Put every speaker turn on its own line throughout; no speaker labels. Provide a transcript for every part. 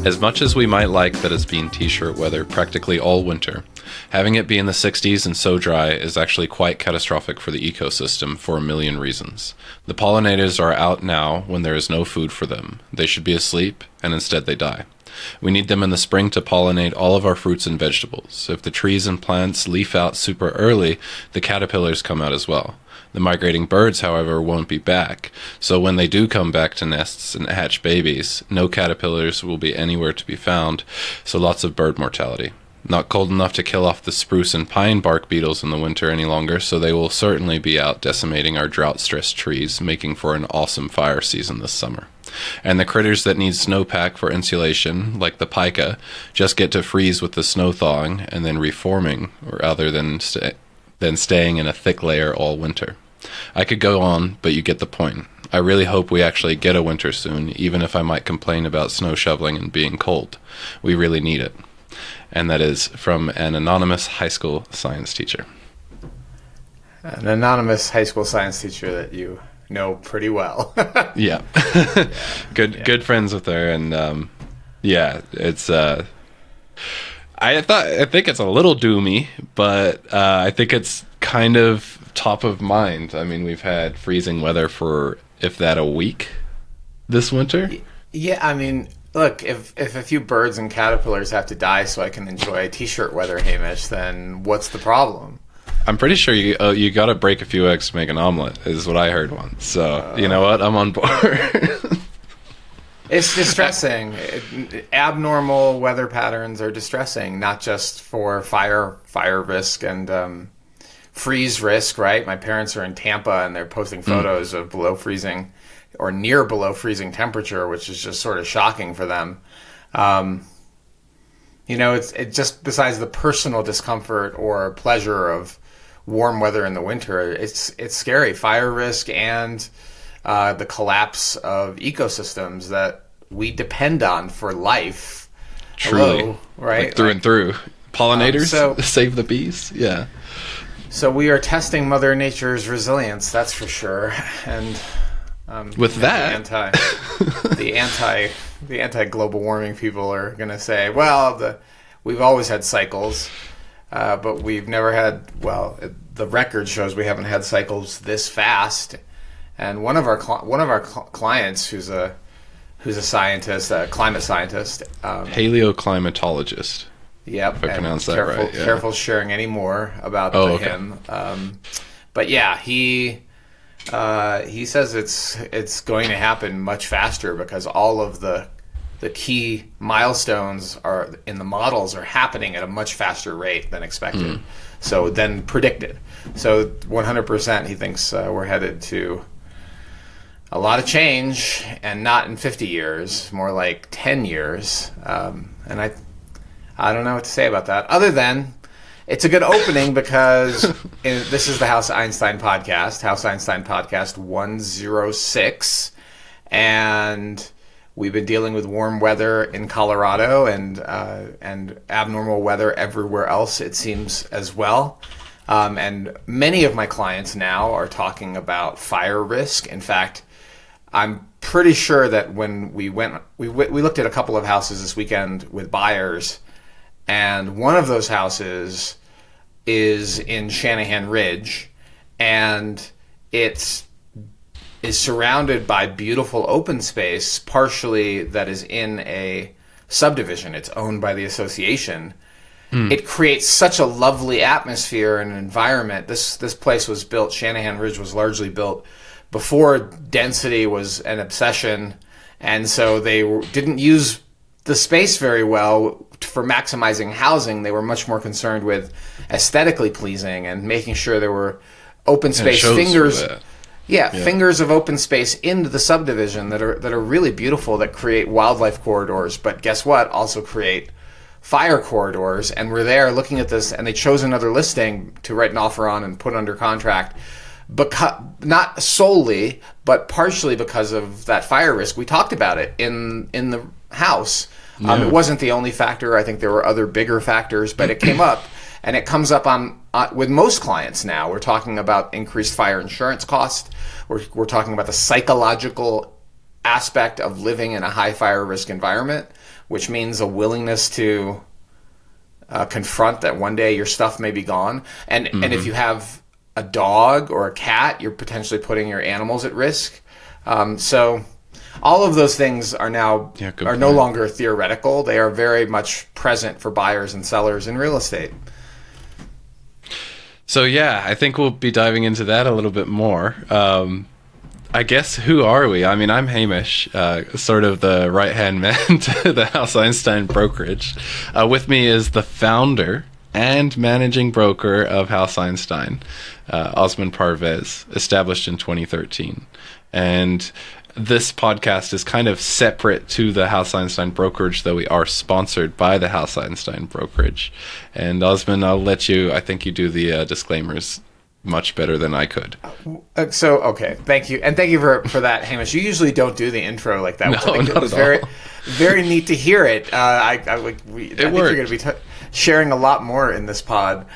As much as we might like that it's been t-shirt weather practically all winter, having it be in the 60s and so dry is actually quite catastrophic for the ecosystem for a million reasons. The pollinators are out now when there is no food for them. They should be asleep, and instead they die. We need them in the spring to pollinate all of our fruits and vegetables. If the trees and plants leaf out super early, the caterpillars come out as well. The migrating birds, however, won't be back, so when they do come back to nests and hatch babies, no caterpillars will be anywhere to be found, so lots of bird mortality. Not cold enough to kill off the spruce and pine bark beetles in the winter any longer, so they will certainly be out decimating our drought-stressed trees, making for an awesome fire season this summer. And the critters that need snowpack for insulation, like the pika, just get to freeze with the snow thawing and then reforming, rather than staying in a thick layer all winter. I could go on, but you get the point. I really hope we actually get a winter soon, even if I might complain about snow shoveling and being cold. We really need it. And that is from an anonymous high school science teacher.
An anonymous high school science teacher that you know pretty well.
Yeah. Good friends with her, and it's I think it's a little doomy, but I think it's kind of top of mind. I mean, we've had freezing weather for, if that, a week this winter.
Yeah, I mean, look, if a few birds and caterpillars have to die so I can enjoy t-shirt weather, Hamish, then what's the problem?
I'm pretty sure you got to break a few eggs to make an omelet, is what I heard once. So, you know what? I'm on board.
It's distressing. Abnormal weather patterns are distressing, not just for fire risk and freeze risk, right? My parents are in Tampa, and they're posting photos of below freezing or near below freezing temperature, which is just sort of shocking for them. It just, besides the personal discomfort or pleasure of warm weather in the winter, it's scary. Fire risk and the collapse of ecosystems that we depend on for life.
Truly.
Hello, right?
Like through and through. Pollinators, save the bees. Yeah.
So we are testing Mother Nature's resilience, that's for sure. And
with that,
the anti global warming people are going to say, well, we've always had cycles, but we've never had. Well, the record shows we haven't had cycles this fast. And one of our clients, who's a scientist, a climate scientist,
paleoclimatologist.
Yep,
if I pronounce that
right.
Yeah.
Careful sharing any more about him. But yeah, he says it's going to happen much faster because all of the key milestones are in the models are happening at a much faster rate than expected. So then predicted. So 100% he thinks we're headed to a lot of change, and not in 50 years, more like 10 years. And I don't know what to say about that, other than it's a good opening because this is the House Einstein podcast, House Einstein podcast 106, and we've been dealing with warm weather in Colorado and abnormal weather everywhere else, it seems, as well. And many of my clients now are talking about fire risk. In fact, I'm pretty sure that when we looked at a couple of houses this weekend with buyers, and one of those houses is in Shanahan Ridge, and it is surrounded by beautiful open space, partially that is in a subdivision. It's owned by the association. It creates such a lovely atmosphere and environment. This place was built, Shanahan Ridge was largely built before density was an obsession, and so they didn't use the space very well for maximizing housing. They were much more concerned with aesthetically pleasing and making sure there were open space fingers of open space into the subdivision that are really beautiful, that create wildlife corridors, but guess what, also create fire corridors. And we're there looking at this, and they chose another listing to write an offer on and put under contract, not solely, but partially because of that fire risk. We talked about it in the house. It wasn't the only factor. I think there were other bigger factors, but it came up, and it comes up on with most clients now. We're talking about increased fire insurance costs. We're talking about the psychological aspect of living in a high fire risk environment, which means a willingness to confront that one day your stuff may be gone. And if you have a dog or a cat, you're potentially putting your animals at risk. So all of those things are now no longer theoretical. They are very much present for buyers and sellers in real estate.
So yeah, I think we'll be diving into that a little bit more. I guess, who are we? I mean, I'm Hamish, sort of the right-hand man to the House Einstein brokerage. With me is the founder and managing broker of House Einstein, Osman Parvez, established in 2013. And this podcast is kind of separate to the House Einstein brokerage, though we are sponsored by the House Einstein brokerage. And Osman, I'll let you, I think you do the disclaimers much better than I could.
Okay, thank you. And thank you for that, Hamish. You usually don't do the intro like that.
No, not
it was
at all.
Very neat to hear it. I think you're going to be sharing a lot more in this pod.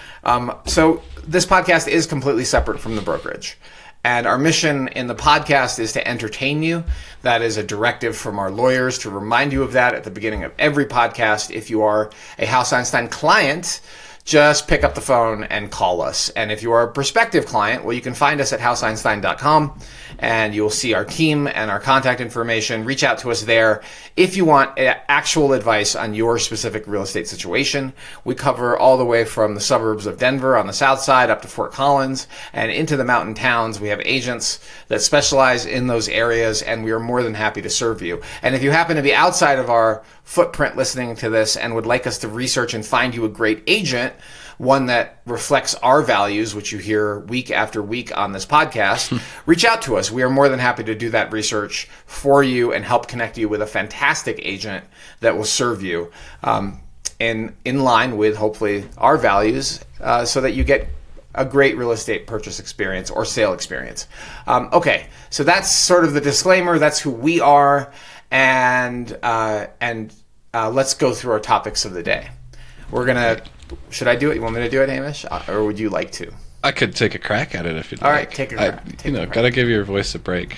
So this podcast is completely separate from the brokerage. And our mission in the podcast is to entertain you. That is a directive from our lawyers to remind you of that at the beginning of every podcast. If you are a House Einstein client, just pick up the phone and call us. And if you are a prospective client, well, you can find us at houseeinstein.com and you'll see our team and our contact information. Reach out to us there if you want actual advice on your specific real estate situation. We cover all the way from the suburbs of Denver on the south side up to Fort Collins and into the mountain towns. We have agents that specialize in those areas, and we are more than happy to serve you. And if you happen to be outside of our footprint listening to this and would like us to research and find you a great agent, one that reflects our values, which you hear week after week on this podcast, reach out to us. We are more than happy to do that research for you and help connect you with a fantastic agent that will serve you in line with, hopefully, our values so that you get a great real estate purchase experience or sale experience. Okay, so that's sort of the disclaimer. That's who we are. And let's go through our topics of the day. We're going to... Should I do it? You want me to do it, Hamish? Or would you like to?
I could take a crack at it if you'd like.
All right, take a crack.
Gotta give your voice a break.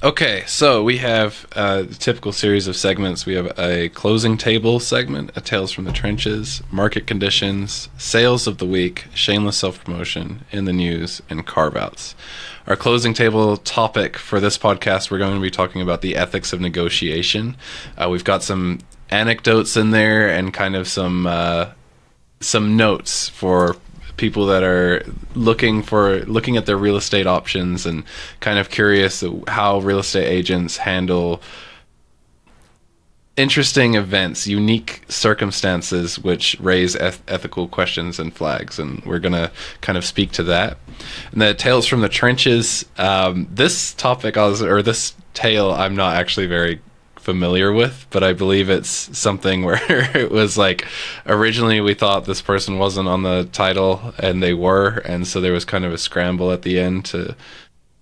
Okay, so we have the typical series of segments. We have a closing table segment, a Tales from the Trenches, market conditions, sales of the week, shameless self-promotion, in the news, and carve-outs. Our closing table topic for this podcast, we're going to be talking about the ethics of negotiation. We've got some anecdotes in there and kind of some notes for people that are looking at their real estate options and kind of curious how real estate agents handle interesting events, unique circumstances which raise ethical questions and flags, and we're going to kind of speak to that. And the Tales from the Trenches, this topic, this tale, I'm not actually very familiar with, but I believe it's something where it was like originally we thought this person wasn't on the title and they were, and so there was kind of a scramble at the end to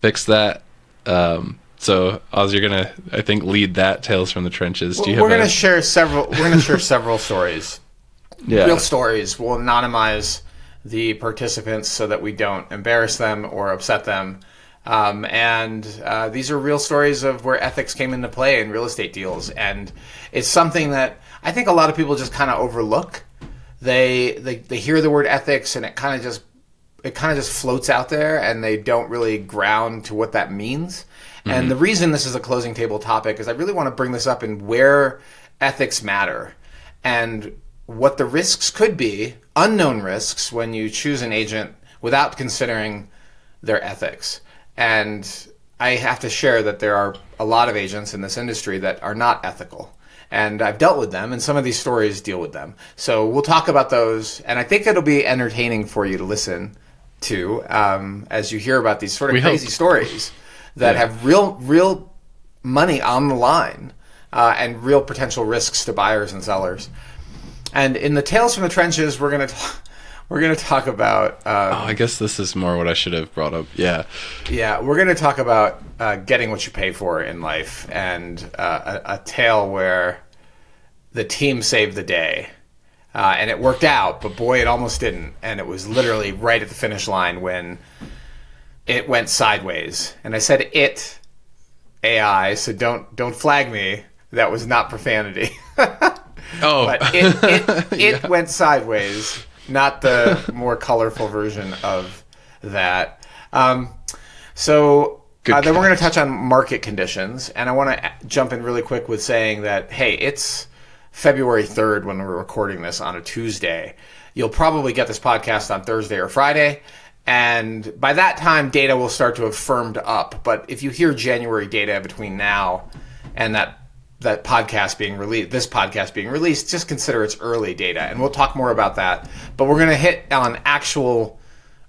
fix that. So Oz, you're gonna, I think, lead that Tales from the Trenches.
We're gonna share several stories.
Yeah.
Real stories. We'll anonymize the participants so that we don't embarrass them or upset them. And these are real stories of where ethics came into play in real estate deals, and it's something that I think a lot of people just kind of overlook. They hear the word ethics, and it kind of just floats out there, and they don't really ground to what that means. Mm-hmm. And the reason this is a closing table topic is I really want to bring this up in where ethics matter and what the risks could be, unknown risks, when you choose an agent without considering their ethics. And I have to share that there are a lot of agents in this industry that are not ethical. And I've dealt with them, and some of these stories deal with them. So we'll talk about those, and I think it'll be entertaining for you to listen to as you hear about these sort of crazy stories that have real money on the line and real potential risks to buyers and sellers. And in the Tales from the Trenches, we're going to talk about...
I guess this is more what I should have brought up. Yeah.
Yeah, we're going to talk about getting what you pay for in life, and a tale where the team saved the day. And it worked out, but boy, it almost didn't. And it was literally right at the finish line when it went sideways. And I said it AI, so don't flag me. That was not profanity.
Oh,
but it went sideways, not the more colorful version of that. So then we're going to touch on market conditions, and I want to jump in really quick with saying that, hey, it's February 3rd when we're recording this on a Tuesday. You'll probably get this podcast on Thursday or Friday, and by that time, data will start to have firmed up. But if you hear January data between now and that podcast being released, this podcast being released, just consider it's early data, and we'll talk more about that. But we're going to hit on actual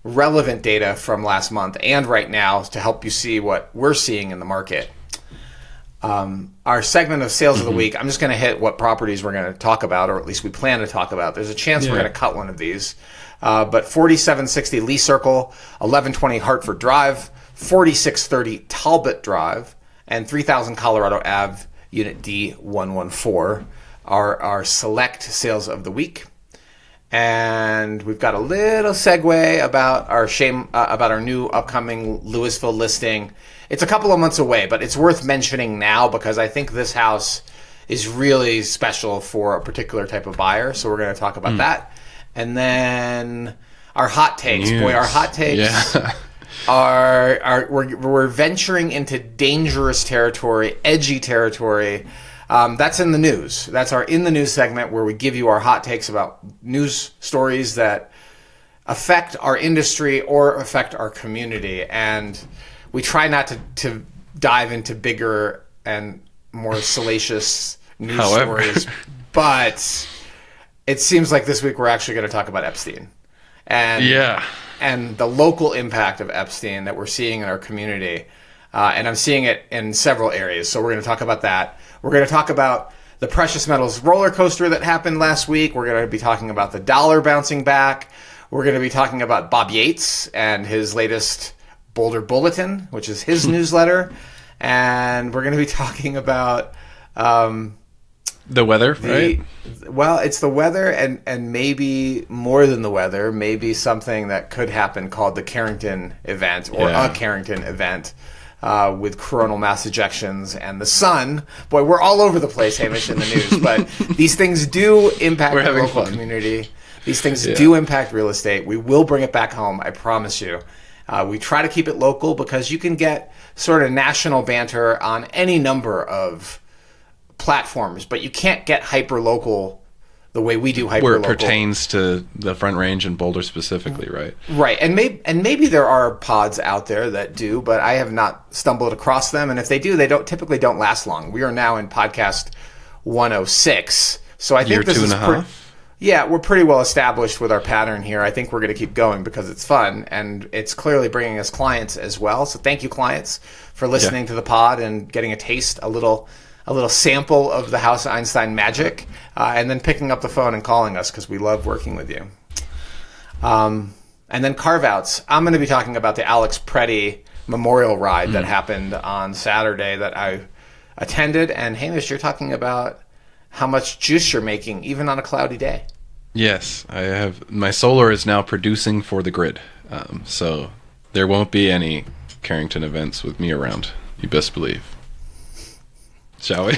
relevant data from last month and right now to help you see what we're seeing in the market. Our segment of sales of the week, I'm just going to hit what properties we're going to talk about, or at least we plan to talk about. There's a chance we're going to cut one of these. But 4760 Lee Circle, 1120 Hartford Drive, 4630 Talbot Drive, and 3000 Colorado Ave, Unit D114 are our select sales of the week. And we've got a little segue about our new upcoming Louisville listing. It's a couple of months away, but it's worth mentioning now because I think this house is really special for a particular type of buyer. So we're going to talk about that. And then our hot takes.
News.
Boy, our hot takes we're venturing into dangerous territory, edgy territory. That's in the news. That's our In the News segment where we give you our hot takes about news stories that affect our industry or affect our community. And we try not to dive into bigger and more salacious news stories. But it seems like this week we're actually going to talk about Epstein. And the local impact of Epstein that we're seeing in our community. And I'm seeing it in several areas. So we're going to talk about that. We're going to talk about the precious metals roller coaster that happened last week. We're going to be talking about the dollar bouncing back. We're going to be talking about Bob Yates and his latest Boulder Bulletin, which is his newsletter. And we're going to be talking about
the weather, right?
Well, it's the weather and maybe more than the weather, maybe something that could happen called the Carrington event or a Carrington event. With coronal mass ejections and the sun. Boy, we're all over the place, Hamish, in the news. But these things do impact the local community. These things do impact real estate. We will bring it back home, I promise you. We try to keep it local because you can get sort of national banter on any number of platforms, but you can't get hyper-local the way we do hyper-local.
Where it pertains to the Front Range and Boulder specifically, right?
Right, and maybe there are pods out there that do, but I have not stumbled across them. And if they do, they typically don't last long. We are now in podcast 106, so I think this is 2.5. Yeah, we're pretty well established with our pattern here. I think we're going to keep going because it's fun and it's clearly bringing us clients as well. So thank you, clients, for listening to the pod and getting a taste, a little sample of the House Einstein magic, and then picking up the phone and calling us because we love working with you. And then carve-outs. I'm going to be talking about the Alex Preddy Memorial Ride that happened on Saturday that I attended. And Hamish, you're talking about how much juice you're making even on a cloudy day.
Yes, I have. My solar is now producing for the grid. So there won't be any Carrington events with me around. You best believe. Shall we?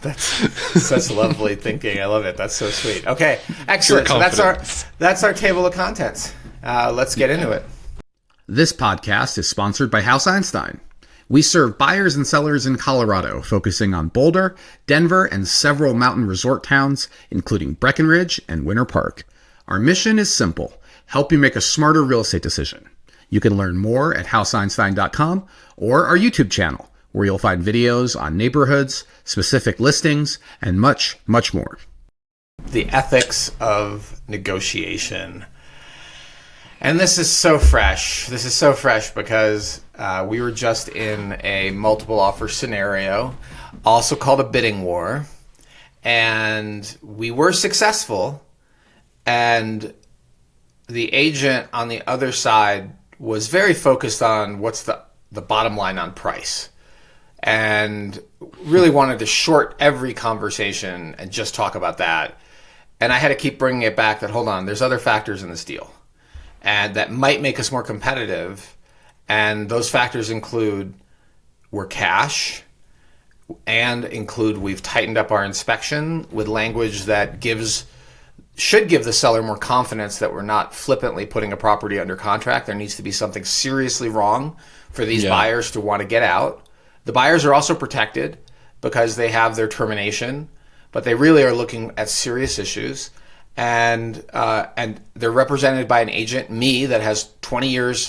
That's lovely thinking. I love it. That's so sweet. Okay, excellent. So that's our table of contents. Let's get into it. This podcast is sponsored by House Einstein. We serve buyers and sellers in Colorado, focusing on Boulder, Denver, and several mountain resort towns, including Breckenridge and Winter Park. Our mission is simple: help you make a smarter real estate decision. You can learn more at houseeinstein.com or our YouTube channel, where you'll find videos on neighborhoods, specific listings, and much, much more. The ethics of negotiation. And this is so fresh. This is so fresh because we were just in a multiple offer scenario, also called a bidding war. And we were successful. And the agent on the other side was very focused on what's the bottom line on price. And really wanted to short every conversation and just talk about that. And I had to keep bringing it back that, hold on, there's other factors in this deal and that might make us more competitive. And those factors include were cash, and include we've tightened up our inspection with language that should give the seller more confidence that we're not flippantly putting a property under contract. There needs to be something seriously wrong for these buyers to want to get out. The buyers are also protected because they have their termination, but they really are looking at serious issues. And they're represented by an agent, me, that has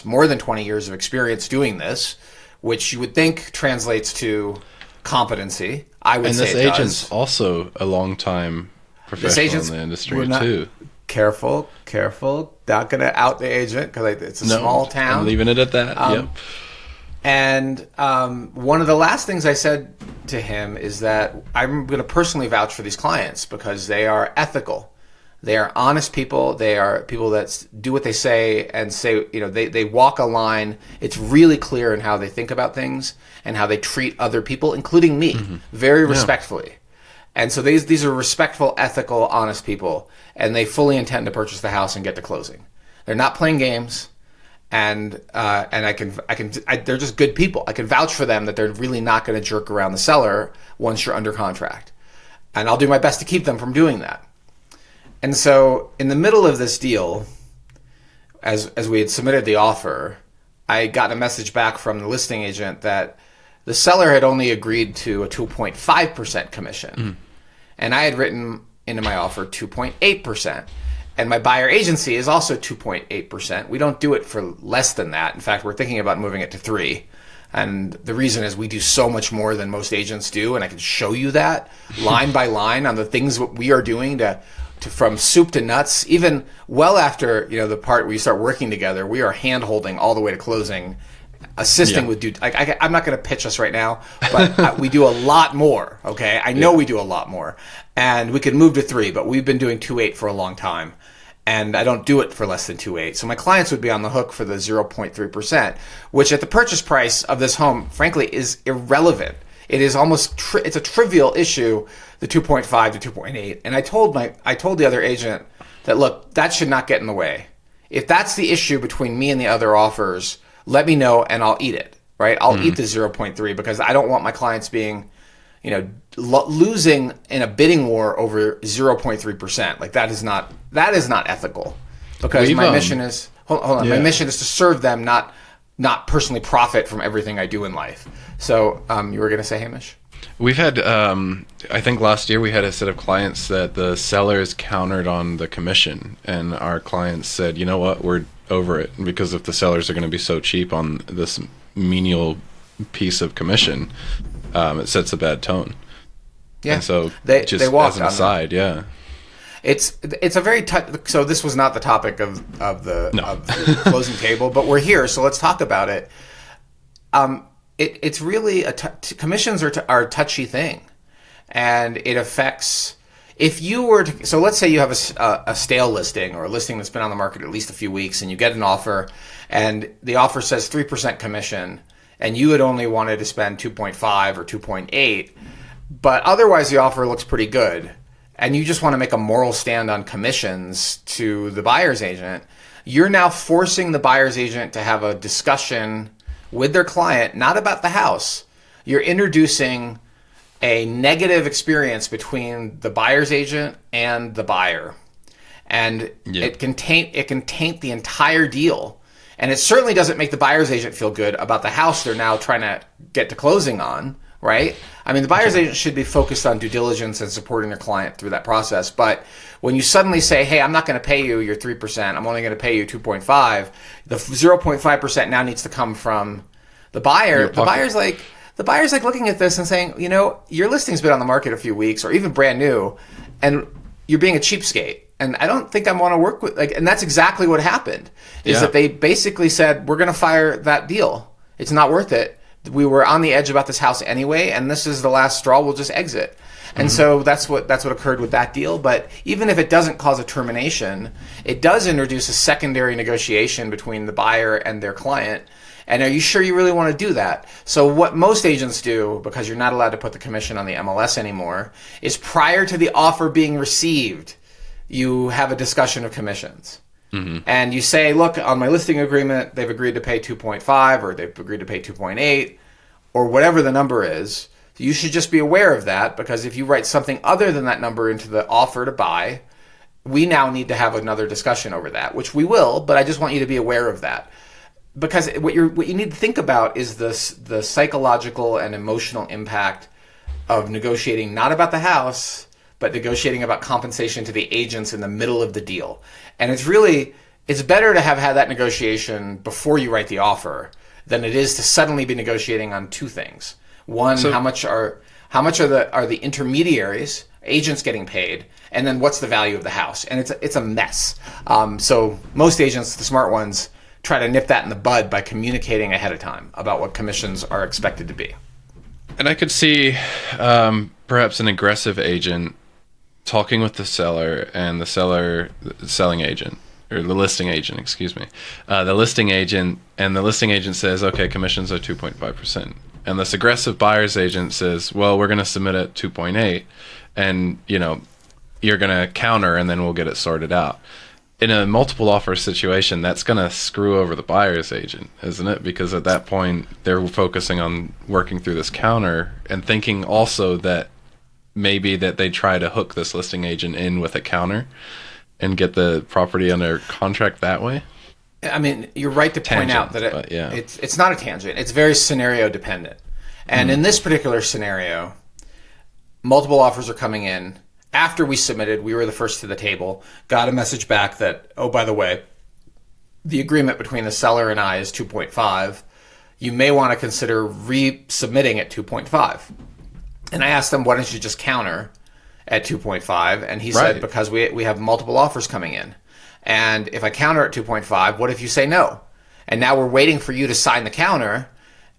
more than 20 years of experience doing this, which you would think translates to competency. I would say it does.
And this agent's also a long-time professional in the industry too.
Careful. Not going to out the agent because it's a small town.
I'm leaving it at that. Yep.
And one of the last things I said to him is that I'm going to personally vouch for these clients because they are ethical. They are honest people. They are people that do what they say and say, they walk a line. It's really clear in how they think about things and how they treat other people, including me, very respectfully. And so these are respectful, ethical, honest people, and they fully intend to purchase the house and get to closing. They're not playing games, and they're just good people. I can vouch for them that they're really not going to jerk around the seller once you're under contract, and I'll do my best to keep them from doing that. And so in the middle of this deal, as we had submitted the offer, I got a message back from the listing agent that the seller had only agreed to a 2.5% commission. And I had written into my offer 2.8%. And my buyer agency is also 2.8%. We don't do it for less than that. In fact, we're thinking about moving it to 3%. And the reason is we do so much more than most agents do. And I can show you that line by line on the things what we are doing to from soup to nuts, even well after the part where you start working together, we are hand holding all the way to closing, assisting with I'm not going to pitch us right now, but we do a lot more. Okay, I know we do a lot more, and we could move to 3, but we've been doing 2.8 for a long time, and I don't do it for less than 2.8. So my clients would be on the hook for the 0.3%, which at the purchase price of this home, frankly, is irrelevant. It is almost it's a trivial issue, the 2.5 to 2.8. And I told the other agent that, look, that should not get in the way. If that's the issue between me and the other offers, let me know and I'll eat it, right? I'll eat the 0.3 because I don't want my clients being, losing in a bidding war over 0.3%. Like that is not ethical, because my mission is my mission is to serve them, not personally profit from everything I do in life. So you were going to say, Hamish?
We've had, I think last year we had a set of clients that the sellers countered on the commission, and our clients said, you know what, we're over it, because if the sellers are going to be so cheap on this menial piece of commission, it sets a bad tone. Yeah. And so they walked as an aside,
It's a very so this was not the topic of the closing table, but we're here, so let's talk about it. It's really commissions are a touchy thing, and it affects. If you were to, so let's say you have a stale listing or a listing that's been on the market at least a few weeks, and you get an offer, and the offer says 3% commission, and you had only wanted to spend 2.5 or 2.8, but otherwise the offer looks pretty good, and you just want to make a moral stand on commissions to the buyer's agent, you're now forcing the buyer's agent to have a discussion with their client, not about the house. You're introducing a negative experience between the buyer's agent and the buyer. And it can taint the entire deal. And it certainly doesn't make the buyer's agent feel good about the house they're now trying to get to closing on, right? I mean, the buyer's agent should be focused on due diligence and supporting their client through that process. But when you suddenly say, hey, I'm not going to pay you your 3%, I'm only going to pay you 2.5, the 0.5% now needs to come from the buyer. The buyer's like looking at this and saying, your listing's been on the market a few weeks or even brand new, and you're being a cheapskate. And I don't think I want to work with, and that's exactly what happened, is that they basically said, we're going to fire that deal. It's not worth it. We were on the edge about this house anyway, and this is the last straw. We'll just exit. And so that's what occurred with that deal. But even if it doesn't cause a termination, it does introduce a secondary negotiation between the buyer and their client. And are you sure you really want to do that? So what most agents do, because you're not allowed to put the commission on the MLS anymore, is prior to the offer being received, you have a discussion of commissions. And you say, look, on my listing agreement, they've agreed to pay 2.5 or they've agreed to pay 2.8. or whatever the number is, you should just be aware of that, because if you write something other than that number into the offer to buy, we now need to have another discussion over that, which we will, but I just want you to be aware of that. Because what you need to think about is the psychological and emotional impact of negotiating, not about the house, but negotiating about compensation to the agents in the middle of the deal. And it's better to have had that negotiation before you write the offer than it is to suddenly be negotiating on two things. One, how much are the intermediaries, agents, getting paid, and then what's the value of the house? And it's a mess. So most agents, the smart ones, try to nip that in the bud by communicating ahead of time about what commissions are expected to be.
And I could see perhaps an aggressive agent talking with the seller and the selling agent, or the listing agent, excuse me. The listing agent says, okay, commissions are 2.5%. And this aggressive buyer's agent says, well, we're going to submit at 2.8, and you're going to counter, and then we'll get it sorted out. In a multiple offer situation, that's going to screw over the buyer's agent, isn't it? Because at that point, they're focusing on working through this counter and thinking also that maybe that they try to hook this listing agent in with a counter and get the property under contract that way.
I mean, you're right to point out that it's not a tangent. It's very scenario dependent. And in this particular scenario, multiple offers are coming in. After we submitted, we were the first to the table, got a message back that, oh, by the way, the agreement between the seller and I is 2.5. You may want to consider resubmitting at 2.5. And I asked them, why don't you just counter at 2.5? And he said, because we have multiple offers coming in. And if I counter at 2.5, what if you say no? And now we're waiting for you to sign the counter,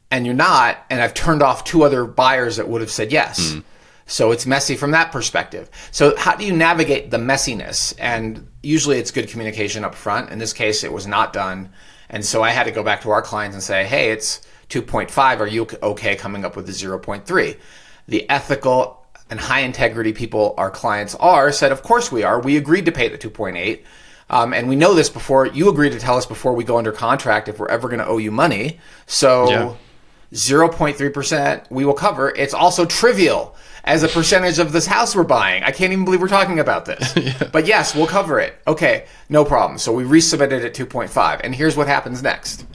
and you're not, and I've turned off two other buyers that would have said yes. So it's messy from that perspective. So how do you navigate the messiness? And usually it's good communication up front. In this case, it was not done. And so I had to go back to our clients and say, hey, it's 2.5. Are you okay coming up with the 0.3? The ethical and high integrity people our clients are said, of course we are. We agreed to pay the 2.8. And we know this before. You agreed to tell us before we go under contract if we're ever going to owe you money. So 0.3% we will cover. It's also trivial as a percentage of this house we're buying. I can't even believe we're talking about this. But yes, we'll cover it. Okay, no problem. So we resubmitted at 2.5. And here's what happens next.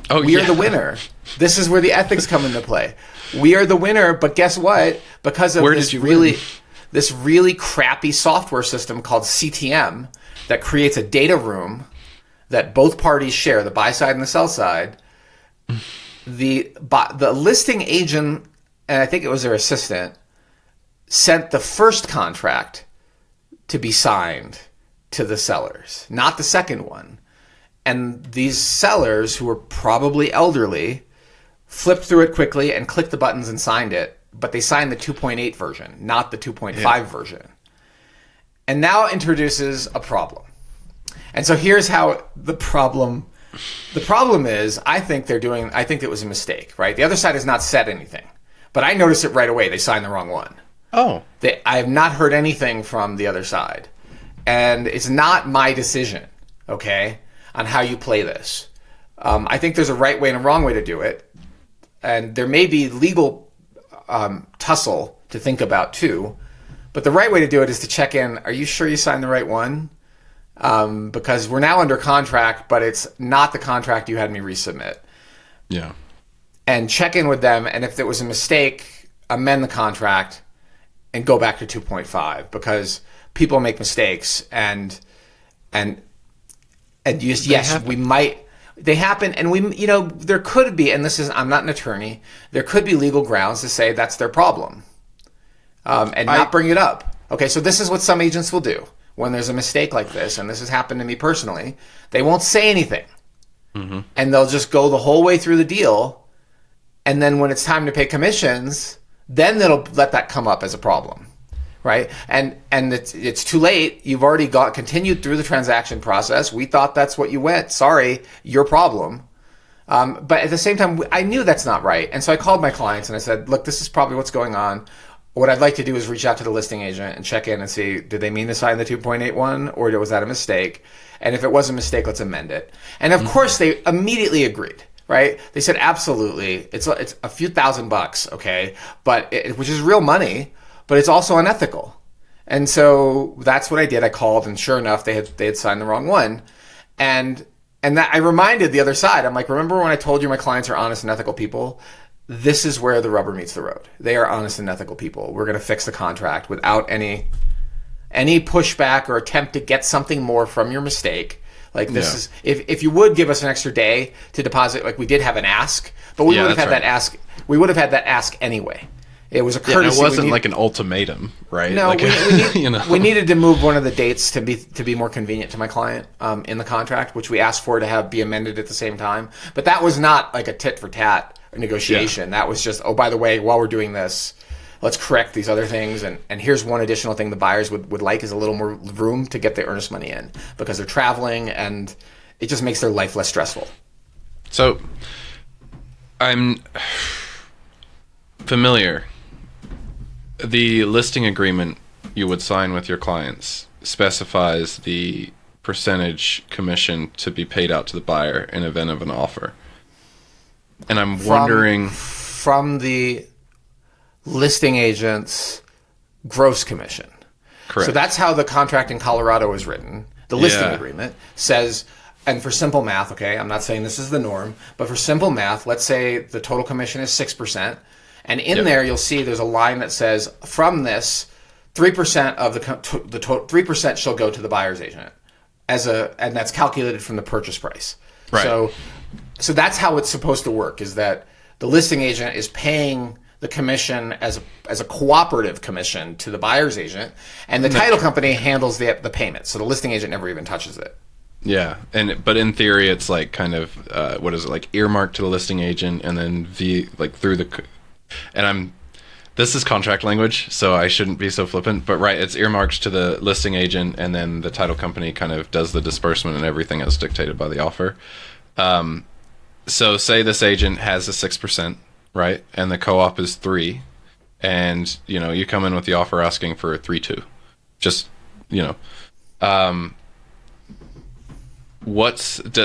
We are the winner. This is where the ethics come into play. We are the winner, but guess what? Because of this really crappy software system called CTM that creates a data room that both parties share, the buy side and the sell side, the listing agent, and I think it was their assistant, sent the first contract to be signed to the sellers, not the second one. And these sellers, who were probably elderly, flipped through it quickly and clicked the buttons and signed it, but they signed the 2.8 version, not the 2.5 version. And now introduces a problem. And so here's how the problem is, I think it was a mistake, right? The other side has not said anything, but I noticed it right away. They signed the wrong one. I have not heard anything from the other side. And it's not my decision, okay, on how you play this. I think there's a right way and a wrong way to do it. And there may be legal tussle to think about too. But the right way to do it is to check in. Are you sure you signed the right one? Because we're now under contract, but it's not the contract you had me resubmit.
Yeah.
And check in with them. And if there was a mistake, amend the contract and go back to 2.5, because people make mistakes and they happen. And there could be, and I'm not an attorney, there could be legal grounds to say that's their problem. And not bring it up. Okay, so this is what some agents will do when there's a mistake like this, and this has happened to me personally. They won't say anything, and they'll just go the whole way through the deal, and then when it's time to pay commissions, then they'll let that come up as a problem, right? And it's too late. You've already continued through the transaction process. We thought that's what you went. Sorry, your problem. But at the same time, I knew that's not right, and so I called my clients and I said, look, this is probably what's going on. What I'd like to do is reach out to the listing agent and check in and see, did they mean to sign the 2.81 or was that a mistake? And if it was a mistake, let's amend it. And of course, they immediately agreed. right? They said, absolutely. It's a few $1,000, okay? But which is real money, but it's also unethical. And so that's what I did. I called, and sure enough, they had signed the wrong one. And that I reminded the other side. I'm like, remember when I told you my clients are honest and ethical people? This is where the rubber meets the road. They are honest and ethical people. We're going to fix the contract without any pushback or attempt to get something more from your mistake. Like this is, if you would give us an extra day to deposit, like we did have an ask, but we would have had that ask. We would have had that ask anyway. It was a courtesy.
It wasn't like an ultimatum, right?
No,
like
we needed to move one of the dates to be more convenient to my client in the contract, which we asked for to be amended at the same time. But that was not like a tit for tat negotiation. That was just, oh, by the way, while we're doing this, let's correct these other things. And here's one additional thing the buyers would like is a little more room to get their earnest money in because they're traveling, and it just makes their life less stressful.
So I'm familiar. The listing agreement you would sign with your clients specifies the percentage commission to be paid out to the buyer in event of an offer. And I'm wondering...
From the listing agent's gross commission.
Correct.
So that's how the contract in Colorado is written. The listing agreement says, and for simple math, okay, I'm not saying this is the norm, but for simple math, let's say the total commission is 6%. And in there, you'll see there's a line that says, from this, 3% of the 3% shall go to the buyer's agent, and that's calculated from the purchase price.
Right.
So that's how it's supposed to work. Is that the listing agent is paying the commission as a cooperative commission to the buyer's agent, and the title company handles the payment. So the listing agent never even touches it.
Yeah, but in theory, it's like kind of what is it, like earmarked to the listing agent, and then through the. And this is contract language, so I shouldn't be so flippant, but right, it's earmarked to the listing agent, and then the title company kind of does the disbursement and everything as dictated by the offer. So say this agent has a 6%, right? And the co-op is 3%, and, you come in with the offer asking for a 3.2. Just,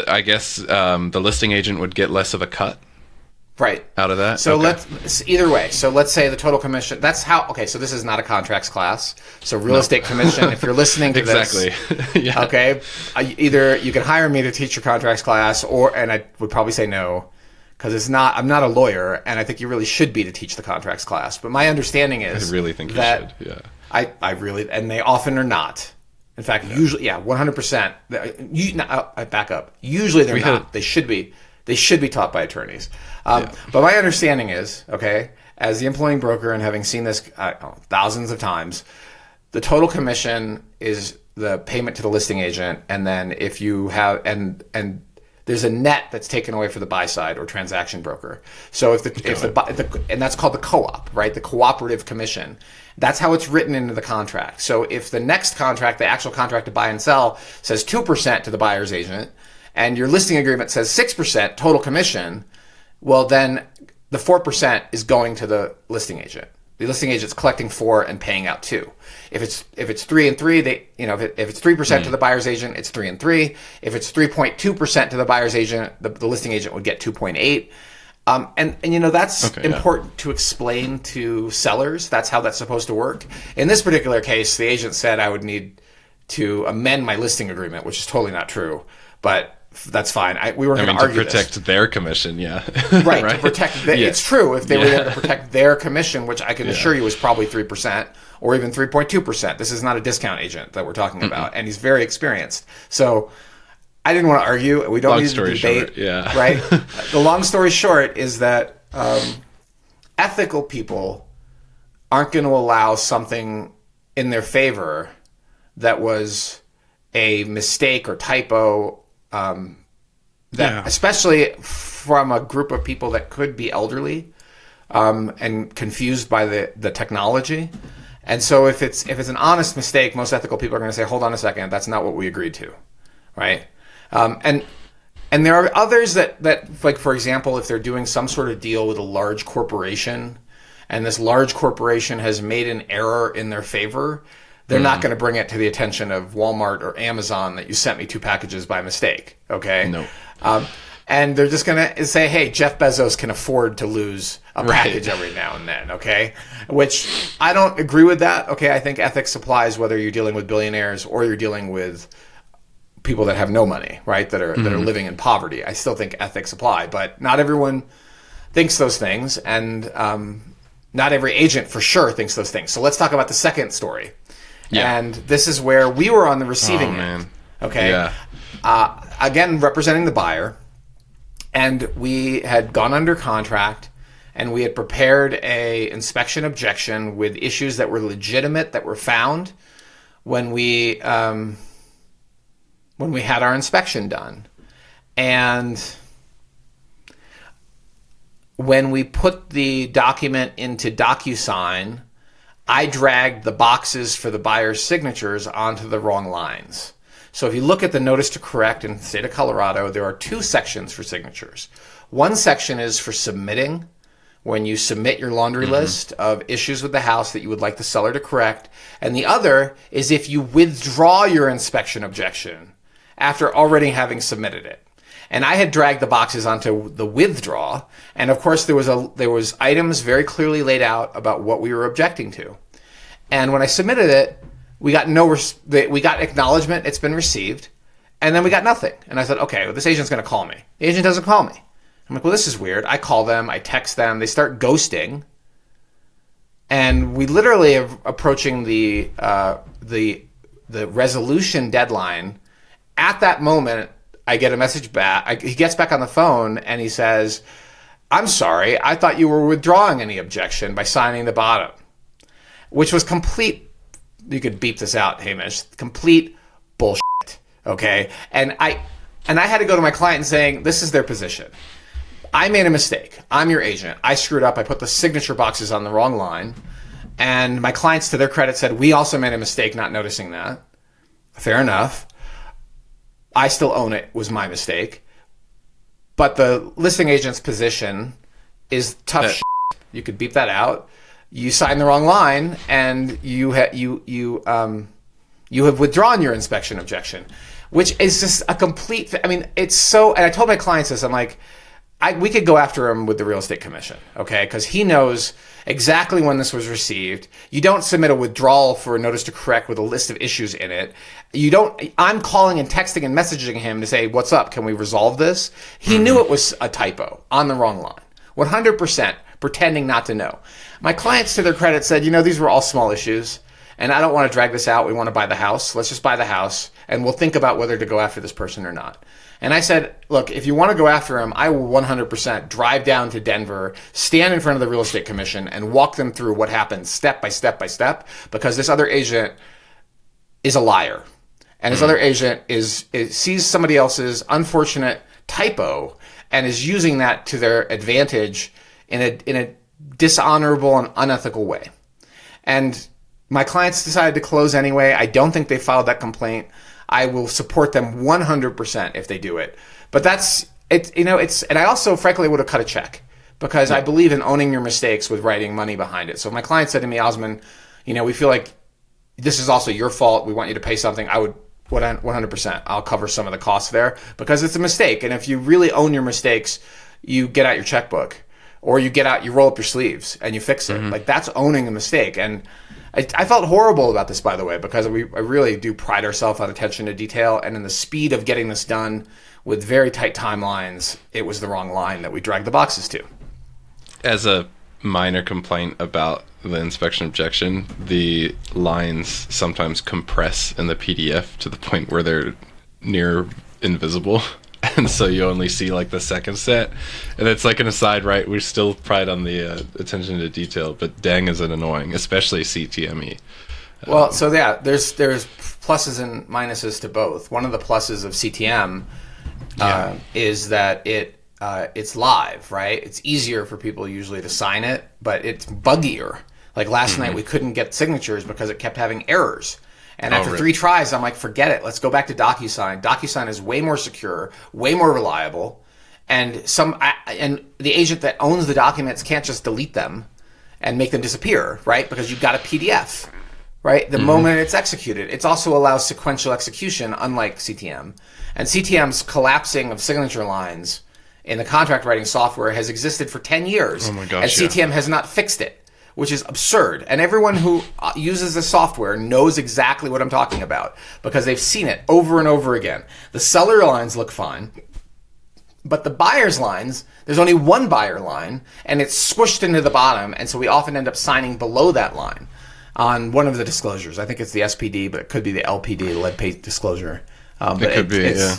I guess the listing agent would get less of a cut.
Right.
Out of that?
So either way. So let's say the total commission, that's how, okay, so this is not a contracts class. So real estate commission, if you're listening to this.
Exactly. Yeah.
Okay. Either you can hire me to teach your contracts class, and I would probably say no, because I'm not a lawyer, and I think you really should be to teach the contracts class. But my understanding is.
I really think you should, yeah.
I really, and they often are not. In fact, usually, 100%. I back up. Usually they're not. They should be. They should be taught by attorneys. But my understanding is, okay, as the employing broker and having seen this thousands of times, the total commission is the payment to the listing agent, and then if you have and there's a net that's taken away for the buy side or transaction broker. So and that's called the co-op, right? The cooperative commission. That's how it's written into the contract. So if the next contract, the actual contract to buy and sell, says 2% to the buyer's agent, and your listing agreement says 6% total commission, well, then the 4% is going to the listing agent. The listing agent's collecting 4 and paying out 2. If it's 3 and 3, if it's 3% to the buyer's agent, it's 3 and 3. If it's 3.2% to the buyer's agent, the listing agent would get 2.8. And that's important to explain to sellers. That's how that's supposed to work. In this particular case, the agent said I would need to amend my listing agreement, which is totally not true, but that's fine. We weren't going to argue
to protect their commission, yeah.
Right, to protect it's true. If they were there to protect their commission, which I can assure you was probably 3% or even 3.2%. This is not a discount agent that we're talking about, and he's very experienced. So I didn't want to argue. We don't need to debate.
Short,
right? The long story short is that ethical people aren't going to allow something in their favor that was a mistake or typo, especially from a group of people that could be elderly and confused by the technology. And so if it's an honest mistake, most ethical people are going to say, hold on a second, that's not what we agreed to, right? And there are others that, like, for example, if they're doing some sort of deal with a large corporation and this large corporation has made an error in their favor, they're not going to bring it to the attention of Walmart or Amazon that you sent me 2 packages by mistake, okay?
No.
And they're just going to say, hey, Jeff Bezos can afford to lose a package every now and then, okay? Which I don't agree with that, okay? I think ethics applies whether you're dealing with billionaires or you're dealing with people that have no money, right? That are living in poverty. I still think ethics apply, but not everyone thinks those things, and not every agent for sure thinks those things. So let's talk about the second story. Yeah. And this is where we were on the receiving end, okay? Yeah. Again, representing the buyer. And we had gone under contract, and we had prepared a inspection objection with issues that were legitimate, that were found when we had our inspection done. And when we put the document into DocuSign, I dragged the boxes for the buyer's signatures onto the wrong lines. So if you look at the notice to correct in the state of Colorado, there are two sections for signatures. One section is for submitting, when you submit your laundry list of issues with the house that you would like the seller to correct. And the other is if you withdraw your inspection objection after already having submitted it. And I had dragged the boxes onto the withdraw. And of course, there was items very clearly laid out about what we were objecting to. And when I submitted it, we got acknowledgement, it's been received, and then we got nothing. And I said, okay, well, this agent's going to call me. The agent doesn't call me. I'm like, well, this is weird. I call them, I text them, they start ghosting, and we literally are approaching the resolution deadline. At that moment, I get a message back. He gets back on the phone and he says, I'm sorry, I thought you were withdrawing any objection by signing the bottom, which was complete. You could beep this out, Hamish. Complete bullshit. Okay, and I had to go to my client and saying, this is their position. I made a mistake. I'm your agent. I screwed up. I put the signature boxes on the wrong line, and my clients, to their credit, said we also made a mistake not noticing that. Fair enough. I still own it. Was my mistake. But the listing agent's position is tough shit. You could beep that out. You signed the wrong line, and you have withdrawn your inspection objection, which is just a complete. I mean, it's so. And I told my clients this. I'm like, we could go after him with the real estate commission, okay? Because he knows exactly when this was received. You don't submit a withdrawal for a notice to correct with a list of issues in it. You don't. I'm calling and texting and messaging him to say, "What's up? Can we resolve this?" He knew it was a typo on the wrong line. 100%. Pretending not to know. My clients, to their credit, said, these were all small issues, and I don't want to drag this out. We want to buy the house. Let's just buy the house, and we'll think about whether to go after this person or not. And I said, look, if you want to go after him, I will 100% drive down to Denver, stand in front of the real estate commission, and walk them through what happened step by step by step, because this other agent is a liar. And this other agent sees somebody else's unfortunate typo and is using that to their advantage in a dishonorable and unethical way. And my clients decided to close anyway. I don't think they filed that complaint. I will support them 100% if they do it. But that's it. And I also, frankly, would have cut a check, because I believe in owning your mistakes with writing money behind it. So if my client said to me, Osman, we feel like this is also your fault. We want you to pay something. I would 100%. I'll cover some of the costs there, because it's a mistake. And if you really own your mistakes, you get out your checkbook. Or you roll up your sleeves and you fix it. Like, that's owning a mistake. And I felt horrible about this, by the way, because I really do pride ourselves on attention to detail. And in the speed of getting this done with very tight timelines, it was the wrong line that we dragged the boxes to.
As a minor complaint about the inspection objection, the lines sometimes compress in the PDF to the point where they're near invisible. And so you only see like the second set, and it's like an aside, right? We still pride on the attention to detail, but dang, is it annoying, especially CTME.
Well, so yeah, there's pluses and minuses to both. One of the pluses of CTM is that it's live, right? It's easier for people usually to sign it, but it's buggier. Like last night, we couldn't get signatures because it kept having errors. And after 3 tries, I'm like, forget it. Let's go back to DocuSign. DocuSign is way more secure, way more reliable. And the agent that owns the documents can't just delete them and make them disappear, right? Because you've got a PDF, right? The moment it's executed. It also allows sequential execution, unlike CTM. And CTM's collapsing of signature lines in the contract writing software has existed for 10 years.
Oh my gosh,
and CTM has not fixed it, which is absurd. And everyone who uses the software knows exactly what I'm talking about because they've seen it over and over again. The seller lines look fine, but the buyer's lines, there's only one buyer line, and it's squished into the bottom, and so we often end up signing below that line on one of the disclosures. I think it's the SPD, but it could be the LPD, the lead paint disclosure. But
it could be, yeah.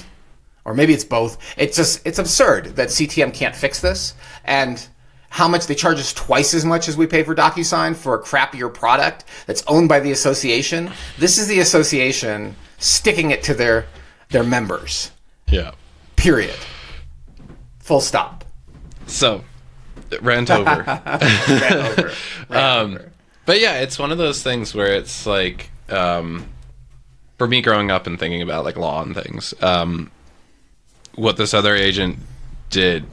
Or maybe it's both. It's absurd that CTM can't fix this, and how much they charge us twice as much as we pay for DocuSign for a crappier product that's owned by the association. This is the association sticking it to their members.
Yeah.
Period. Full stop.
So, rant over.
Rant over.
But yeah, it's one of those things where it's like, for me growing up and thinking about like law and things, what this other agent did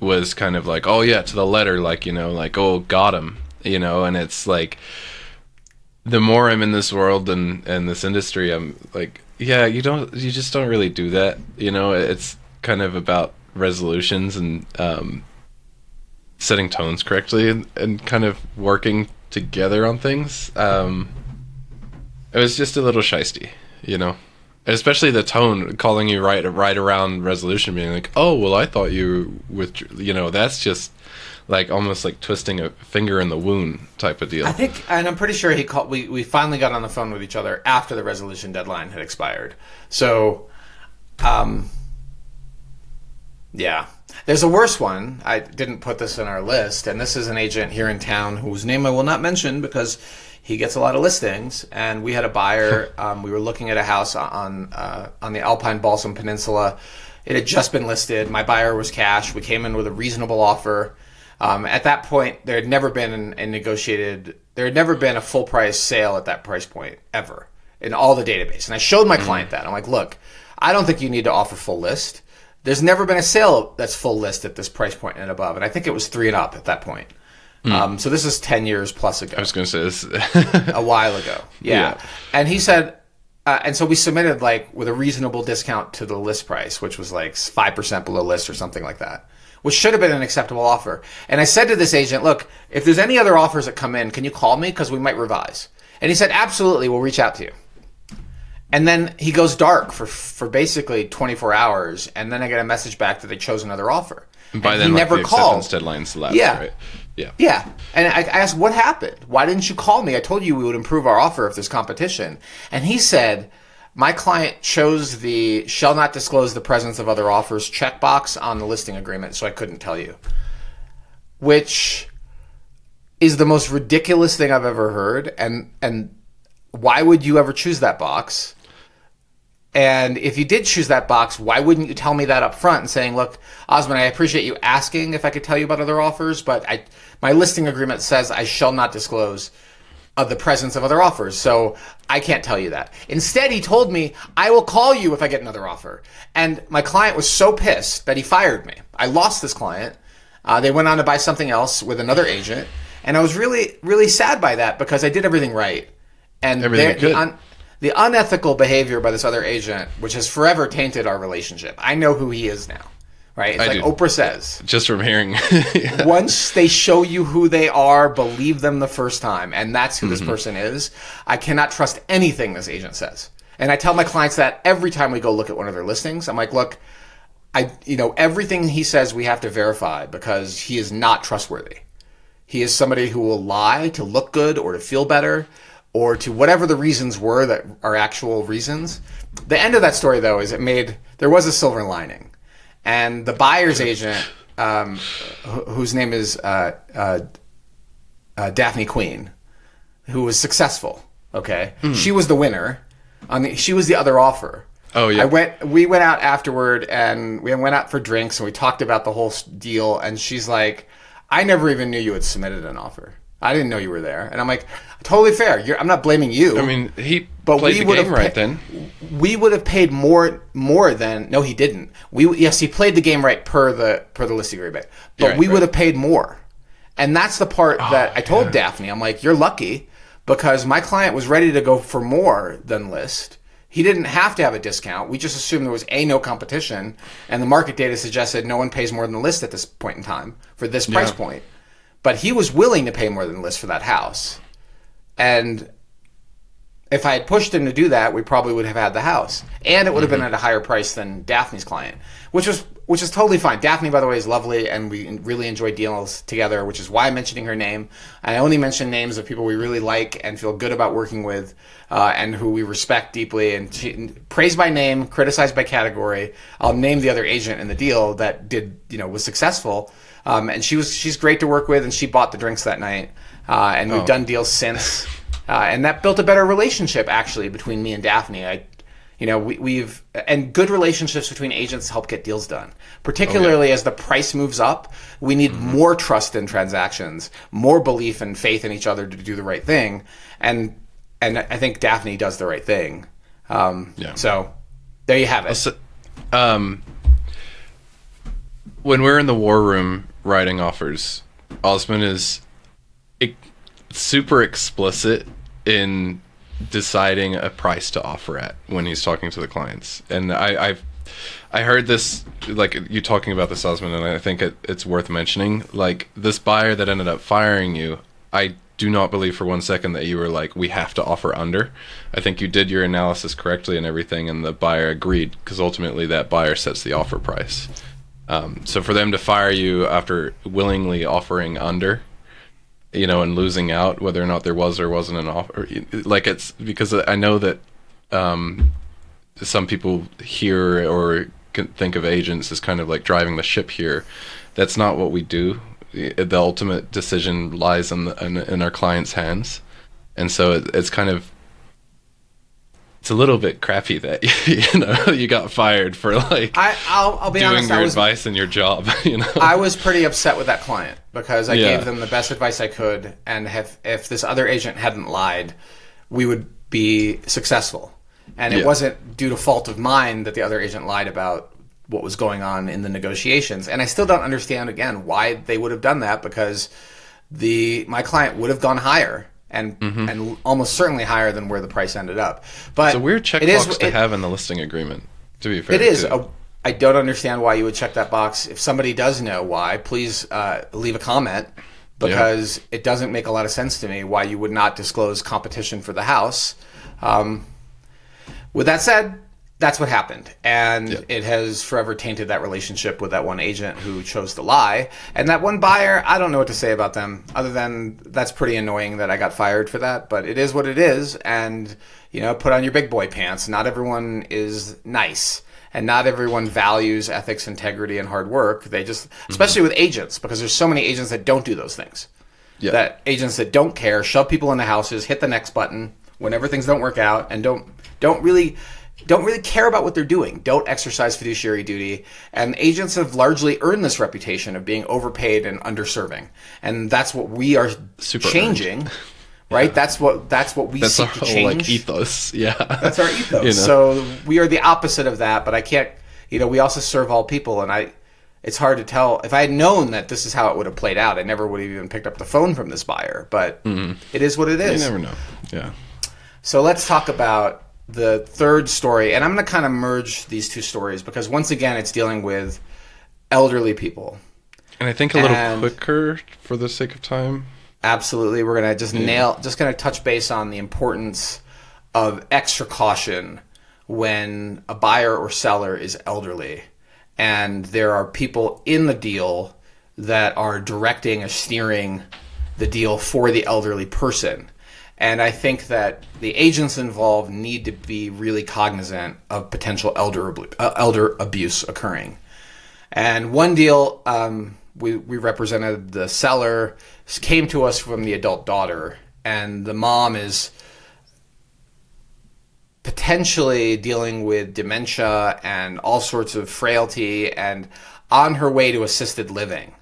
was kind of like, oh yeah, to the letter, like, you know, like, oh, got him, you know. And it's like, the more I'm in this world and this industry, I'm like, yeah, you just don't really do that, you know. It's kind of about resolutions and setting tones correctly and kind of working together on things. It was just a little shysty, you know. Especially the tone, calling you right around resolution, being like, oh, well, I thought you withdrew, you know. That's just like almost like twisting a finger in the wound type of deal.
I think, and I'm pretty sure he called. We finally got on the phone with each other after the resolution deadline had expired. So, yeah. There's a worse one. I didn't put this in our list, and this is an agent here in town whose name I will not mention because he gets a lot of listings. And we had a buyer. We were looking at a house on the Alpine Balsam Peninsula. It had just been listed. My buyer was cash. We came in with a reasonable offer. At that point, there had never been there had never been a full price sale at that price point ever in all the database. And I showed my client that. I'm like, look, I don't think you need to offer full list. There's never been a sale that's full list at this price point and above. And I think it was 3 and up at that point. So this is 10 years plus ago.
I was going to say this.
A while ago. Yeah. And he said, and so we submitted like with a reasonable discount to the list price, which was like 5% below list or something like that, which should have been an acceptable offer. And I said to this agent, look, if there's any other offers that come in, can you call me? Because we might revise. And he said, absolutely, we'll reach out to you. And then he goes dark for basically 24 hours, and then I get a message back that they chose another offer.
And by then,
he never
the
called.
acceptance deadline's lapsed,
Yeah.
right? Yeah.
Yeah. And I asked, what happened? Why didn't you call me? I told you we would improve our offer if there's competition. And he said, my client chose the shall not disclose the presence of other offers checkbox on the listing agreement, so I couldn't tell you. Which is the most ridiculous thing I've ever heard. And why would you ever choose that box? And if you did choose that box, why wouldn't you tell me that up front and saying, look, Osmond, I appreciate you asking if I could tell you about other offers, but my listing agreement says I shall not disclose the presence of other offers, so I can't tell you that. Instead, he told me, I will call you if I get another offer. And my client was so pissed that he fired me. I lost this client. They went on to buy something else with another agent, and I was really, really sad by that because I did everything right. And the unethical behavior by this other agent, which has forever tainted our relationship. I know who he is now, right? It's like Oprah says.
Just from hearing.
Yeah. Once they show you who they are, believe them the first time. And that's who this person is. I cannot trust anything this agent says. And I tell my clients that every time we go look at one of their listings. I'm like, look, everything he says we have to verify because he is not trustworthy. He is somebody who will lie to look good or to feel better, or to whatever the reasons were that are actual reasons. The end of that story, though, is there was a silver lining. And the buyer's agent, whose name is Daphne Queen, who was successful, okay? She was the winner. She was the other offer.
Oh, yeah.
We went out afterward, and we went out for drinks, and we talked about the whole deal, and she's like, I never even knew you had submitted an offer. I didn't know you were there. And I'm like, totally fair. I'm not blaming you.
I mean, he played the game right then.
We would have paid more than... No, he didn't. Yes, he played the game right per the listing agreement. But we would have paid more. And that's the part that I told Daphne. I'm like, you're lucky because my client was ready to go for more than list. He didn't have to have a discount. We just assumed there was no competition, and the market data suggested no one pays more than the list at this point in time for this price point. But he was willing to pay more than the list for that house. And if I had pushed him to do that, we probably would have had the house. And it would have been at a higher price than Daphne's client, which is totally fine. Daphne, by the way, is lovely, and we really enjoy deals together, which is why I'm mentioning her name. I only mention names of people we really like and feel good about working with, and who we respect deeply. And praise by name, criticize by category. I'll name the other agent in the deal that was successful. And she's great to work with, and she bought the drinks that night. And we've done deals since. And that built a better relationship, actually, between me and Daphne. And good relationships between agents help get deals done. Particularly as the price moves up, we need more trust in transactions, more belief and faith in each other to do the right thing. And I think Daphne does the right thing. So there you have it.
When we're in the war room writing offers, Osman is super explicit in deciding a price to offer at when he's talking to the clients. And I heard this, like, you talking about this, Osman, and I think it's worth mentioning. Like, this buyer that ended up firing you, I do not believe for 1 second that you were like, we have to offer under. I think you did your analysis correctly and everything, and the buyer agreed, because ultimately that buyer sets the offer price. So for them to fire you after willingly offering under, and losing out, whether or not there was or wasn't an offer, like, it's because I know that some people hear or can think of agents as kind of like driving the ship here. That's not what we do. The ultimate decision lies in our clients' hands, and so it's kind of, it's a little bit crappy that you got fired for
I'll be
doing
honest,
your advice and your job.
I was pretty upset with that client because I gave them the best advice I could, and if this other agent hadn't lied, we would be successful. And it wasn't due to fault of mine that the other agent lied about what was going on in the negotiations. And I still don't understand, again, why they would have done that, because my client would have gone higher. And almost certainly higher than where the price ended up. But
it's a weird checkbox to have in the listing agreement, to be fair.
It is. I don't understand why you would check that box. If somebody does know why, please leave a comment, because it doesn't make a lot of sense to me why you would not disclose competition for the house. With that said, that's what happened. And it has forever tainted that relationship with that one agent who chose to lie. And that one buyer, I don't know what to say about them, other than that's pretty annoying that I got fired for that. But it is what it is. And, put on your big boy pants. Not everyone is nice. And not everyone values ethics, integrity, and hard work. They just, especially with agents, because there's so many agents that don't do those things. Yeah. That agents that don't care, shove people into houses, hit the next button whenever things don't work out, and don't really care about what they're doing. Don't exercise fiduciary duty. And agents have largely earned this reputation of being overpaid and underserving. And that's what we are changing, right? That's what we seek to change.
Like, ethos. Yeah.
That's our ethos. So we are the opposite of that, but I can't, we also serve all people, and it's hard to tell. If I had known that this is how it would have played out, I never would have even picked up the phone from this buyer, but it is what it is.
You never know. Yeah.
So let's talk about the third story, and I'm going to kind of merge these two stories because, once again, it's dealing with elderly people.
And I think a little quicker for the sake of time.
Absolutely. We're going to just going to touch base on the importance of extra caution when a buyer or seller is elderly. And there are people in the deal that are directing or steering the deal for the elderly person. And I think that the agents involved need to be really cognizant of potential elder abuse occurring. And one deal, we represented the seller, came to us from the adult daughter, and the mom is potentially dealing with dementia and all sorts of frailty and on her way to assisted living.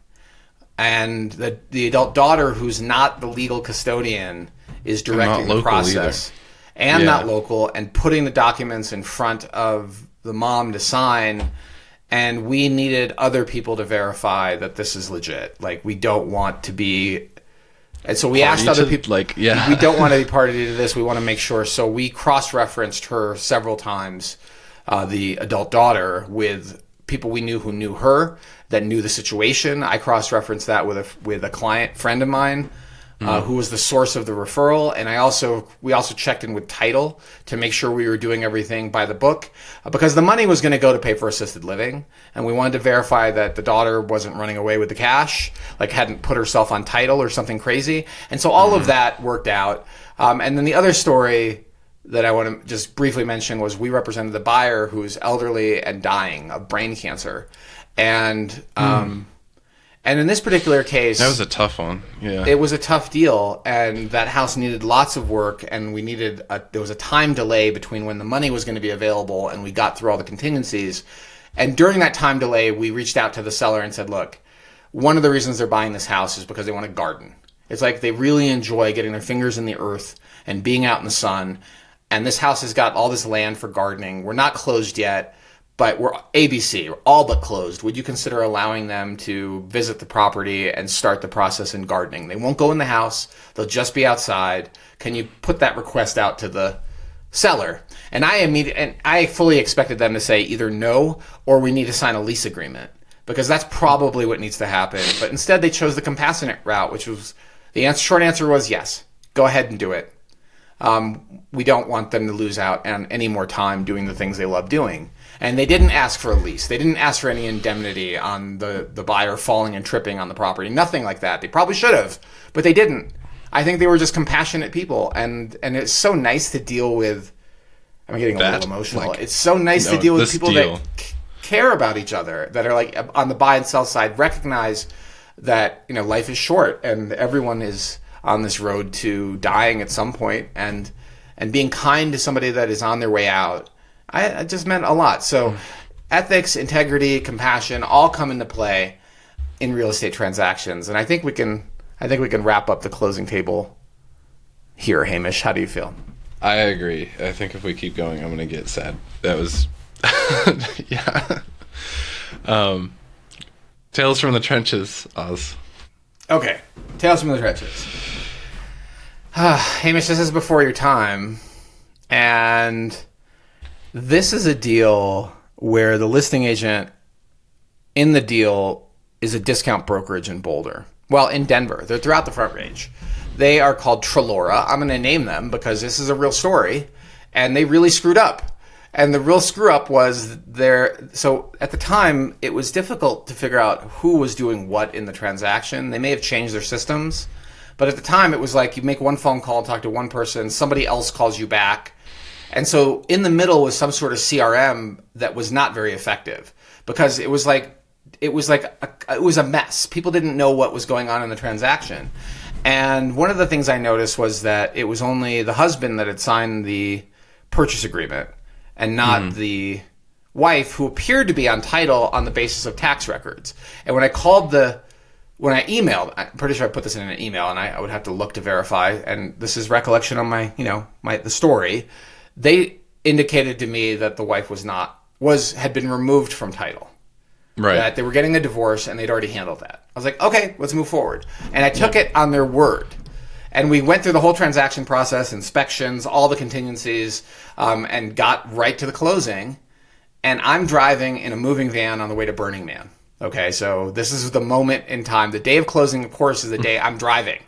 And the adult daughter, who's not the legal custodian, is directing the process and not local, and putting the documents in front of the mom to sign. And we needed other people to verify that this is legit. Like, we don't want to be And so we asked other people,
yeah,
we don't want to be party to this. We want to make sure. So we cross-referenced her several times, the adult daughter, with people we knew who knew her, that knew the situation. I cross-referenced that with a client friend of mine, who was the source of the referral, and we also checked in with title to make sure we were doing everything by the book, because the money was going to go to pay for assisted living, and we wanted to verify that the daughter wasn't running away with the cash, like hadn't put herself on title or something crazy, and so all of that worked out. And then the other story that I want to just briefly mention was we represented the buyer who's elderly and dying of brain cancer, and in this particular case...
That was a tough one, yeah.
It was a tough deal, and that house needed lots of work, and there was a time delay between when the money was going to be available and we got through all the contingencies. And during that time delay, we reached out to the seller and said, look, one of the reasons they're buying this house is because they want to garden. It's like they really enjoy getting their fingers in the earth and being out in the sun, and this house has got all this land for gardening. We're not closed yet, but we're ABC, we're all but closed. Would you consider allowing them to visit the property and start the process in gardening? They won't go in the house. They'll just be outside. Can you put that request out to the seller? And I fully expected them to say either no or we need to sign a lease agreement, because that's probably what needs to happen. But instead they chose the compassionate route, which was short answer was yes, go ahead and do it. We don't want them to lose out on any more time doing the things they love doing. And they didn't ask for a lease. They didn't ask for any indemnity on the buyer falling and tripping on the property. Nothing like that. They probably should have, but they didn't. I think they were just compassionate people. And it's so nice to deal with. I'm getting a little emotional. It's so nice to deal with people that care about each other, that are like on the buy and sell side, recognize that, life is short and everyone is on this road to dying at some point, and being kind to somebody that is on their way out. I just meant a lot. So ethics, integrity, compassion all come into play in real estate transactions. And I think we can wrap up the closing table here, Hamish. How do you feel?
I agree. I think if we keep going, I'm going to get sad. That was yeah. Tales from the trenches, Oz.
Okay. Tales from the trenches. Hamish, this is before your time, and this is a deal where the listing agent in the deal is a discount brokerage in Boulder. Well, in Denver. They're throughout the Front Range. They are called Trelora. I'm going to name them because this is a real story, and they really screwed up. And the real screw up was so at the time, it was difficult to figure out who was doing what in the transaction. They may have changed their systems, but at the time it was like you make one phone call, talk to one person, somebody else calls you back. And so in the middle was some sort of CRM that was not very effective, because it was a mess. People didn't know what was going on in the transaction. And one of the things I noticed was that it was only the husband that had signed the purchase agreement, and not the wife, who appeared to be on title on the basis of tax records. And when I emailed, I'm pretty sure I put this in an email, and I would have to look to verify, and this is recollection on the story. They indicated to me that the wife had been removed from title. Right. That they were getting a divorce and they'd already handled that. I was like, okay, let's move forward. And I took it on their word. And we went through the whole transaction process, inspections, all the contingencies, and got right to the closing. And I'm driving in a moving van on the way to Burning Man. Okay, so this is the moment in time. The day of closing, of course, is the day I'm driving.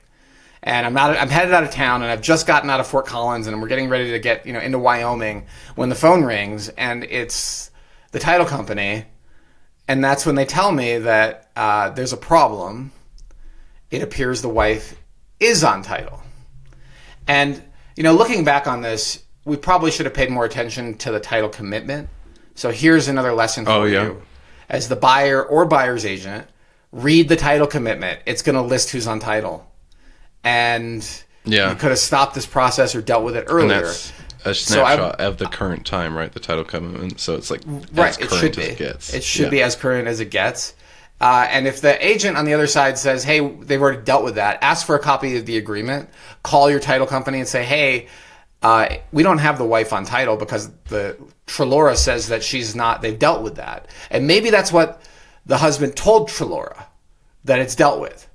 And I'm headed out of town, and I've just gotten out of Fort Collins, and we're getting ready to get into Wyoming when the phone rings, and it's the title company. And that's when they tell me that there's a problem. It appears the wife is on title. And, looking back on this, we probably should have paid more attention to the title commitment. So here's another lesson for you. As the buyer or buyer's agent, read the title commitment. It's going to list who's on title. And you could have stopped this process or dealt with it earlier.
And that's a snapshot of the current time, right? The title commitment. So it's like as current as it gets.
It should be as current as it gets. And if the agent on the other side says, hey, they've already dealt with that, ask for a copy of the agreement, call your title company and say, hey, we don't have the wife on title because the Trelora says that she's not, they've dealt with that. And maybe that's what the husband told Trelora, that it's dealt with.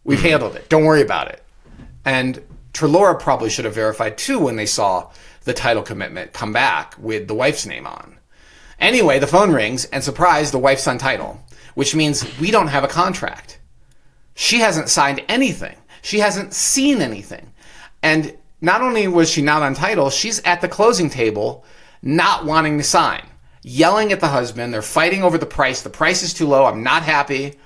We've handled it. Don't worry about it. And Trelora probably should have verified too when they saw the title commitment come back with the wife's name on. Anyway, the phone rings, and surprise, the wife's on title, which means we don't have a contract. She hasn't signed anything. She hasn't seen anything. And not only was she not on title, she's at the closing table not wanting to sign, yelling at the husband. They're fighting over the price. The price is too low. I'm not happy.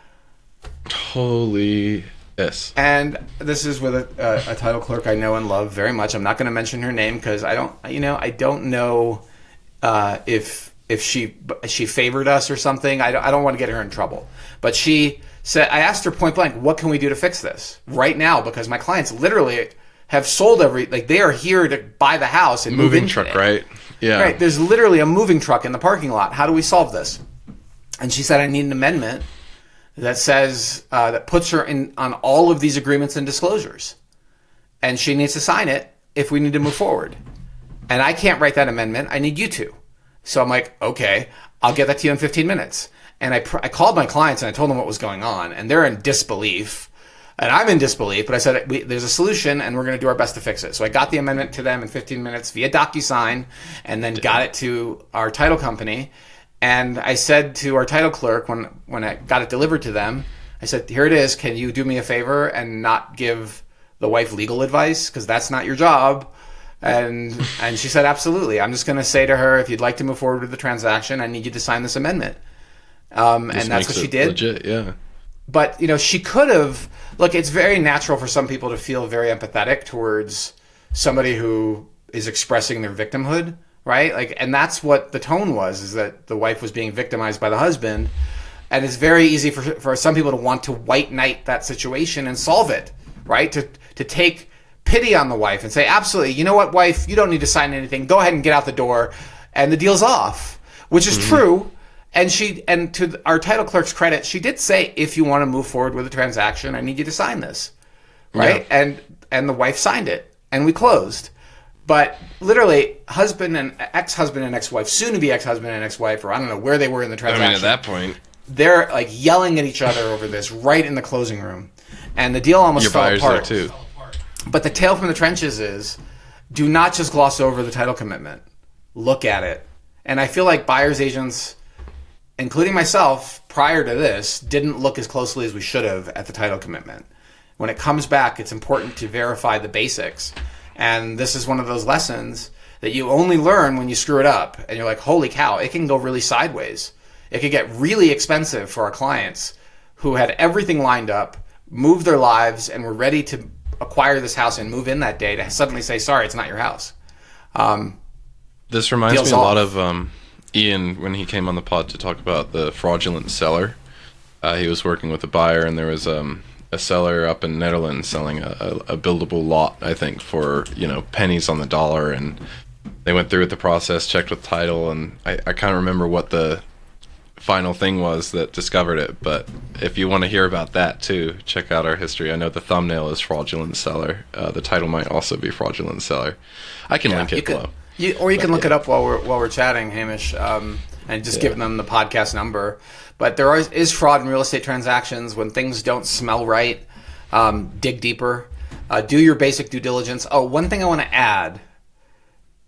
Holy yes.
And this is with a title clerk I know and love very much. I'm not going to mention her name because I don't know if she favored us or something. I don't want to get her in trouble. But she said, I asked her point blank, what can we do to fix this right now? Because my clients literally have sold they are here to buy the house and move in.
Moving truck, right? Yeah.
Right. There's literally a moving truck in the parking lot. How do we solve this? And she said, I need an amendment that says, that puts her in on all of these agreements and disclosures. And she needs to sign it if we need to move forward. And I can't write that amendment. I need you to. So I'm like, okay, I'll get that to you in 15 minutes. And I called my clients and I told them what was going on. And they're in disbelief. And I'm in disbelief, but I said, there's a solution and we're going to do our best to fix it. So I got the amendment to them in 15 minutes via DocuSign and then got it to our title company. And I said to our title clerk when I got it delivered to them, I said, here it is. Can you do me a favor and not give the wife legal advice? Because that's not your job. And she said, absolutely. I'm just going to say to her, if you'd like to move forward with the transaction, I need you to sign this amendment. And that's what she did.
Legit, yeah.
But, she could have... Look, it's very natural for some people to feel very empathetic towards somebody who is expressing their victimhood, right? And that's what the tone was, is that the wife was being victimized by the husband. And it's very easy for some people to want to white knight that situation and solve it, right? To take pity on the wife and say, absolutely, you know what, wife, you don't need to sign anything. Go ahead and get out the door. And the deal's off, which is true. And to our title clerk's credit, she did say, if you want to move forward with the transaction, I need you to sign this, right? Yeah. And the wife signed it, and we closed. But literally, husband and ex-husband and ex-wife, soon to be ex-husband and ex-wife, or I don't know where they were in the transaction.
I mean, at that point,
they're yelling at each other over this right in the closing room, and the deal almost fell apart. Your buyer's there too. But the tale from the trenches is, do not just gloss over the title commitment. Look at it. And I feel like buyer's agents, including myself, prior to this, didn't look as closely as we should have at the title commitment. When it comes back, it's important to verify the basics. And this is one of those lessons that you only learn when you screw it up. And you're like, holy cow, it can go really sideways. It could get really expensive for our clients who had everything lined up, moved their lives, and were ready to acquire this house and move in that day to suddenly say, sorry, it's not your house.
This reminds me a lot of Ian, when he came on the pod to talk about the fraudulent seller. He was working with a buyer, and there was a seller up in Netherlands selling a buildable lot, I think, for pennies on the dollar. And they went through with the process, checked with title, and I can't remember what the final thing was that discovered it. But if you want to hear about that too, check out our history. I know the thumbnail is fraudulent seller. The title might also be fraudulent seller. I can link it below.
You can look it up while we're chatting, Hamish, and just give them the podcast number. But there is fraud in real estate transactions when things don't smell right. Dig deeper. Do your basic due diligence. Oh, one thing I want to add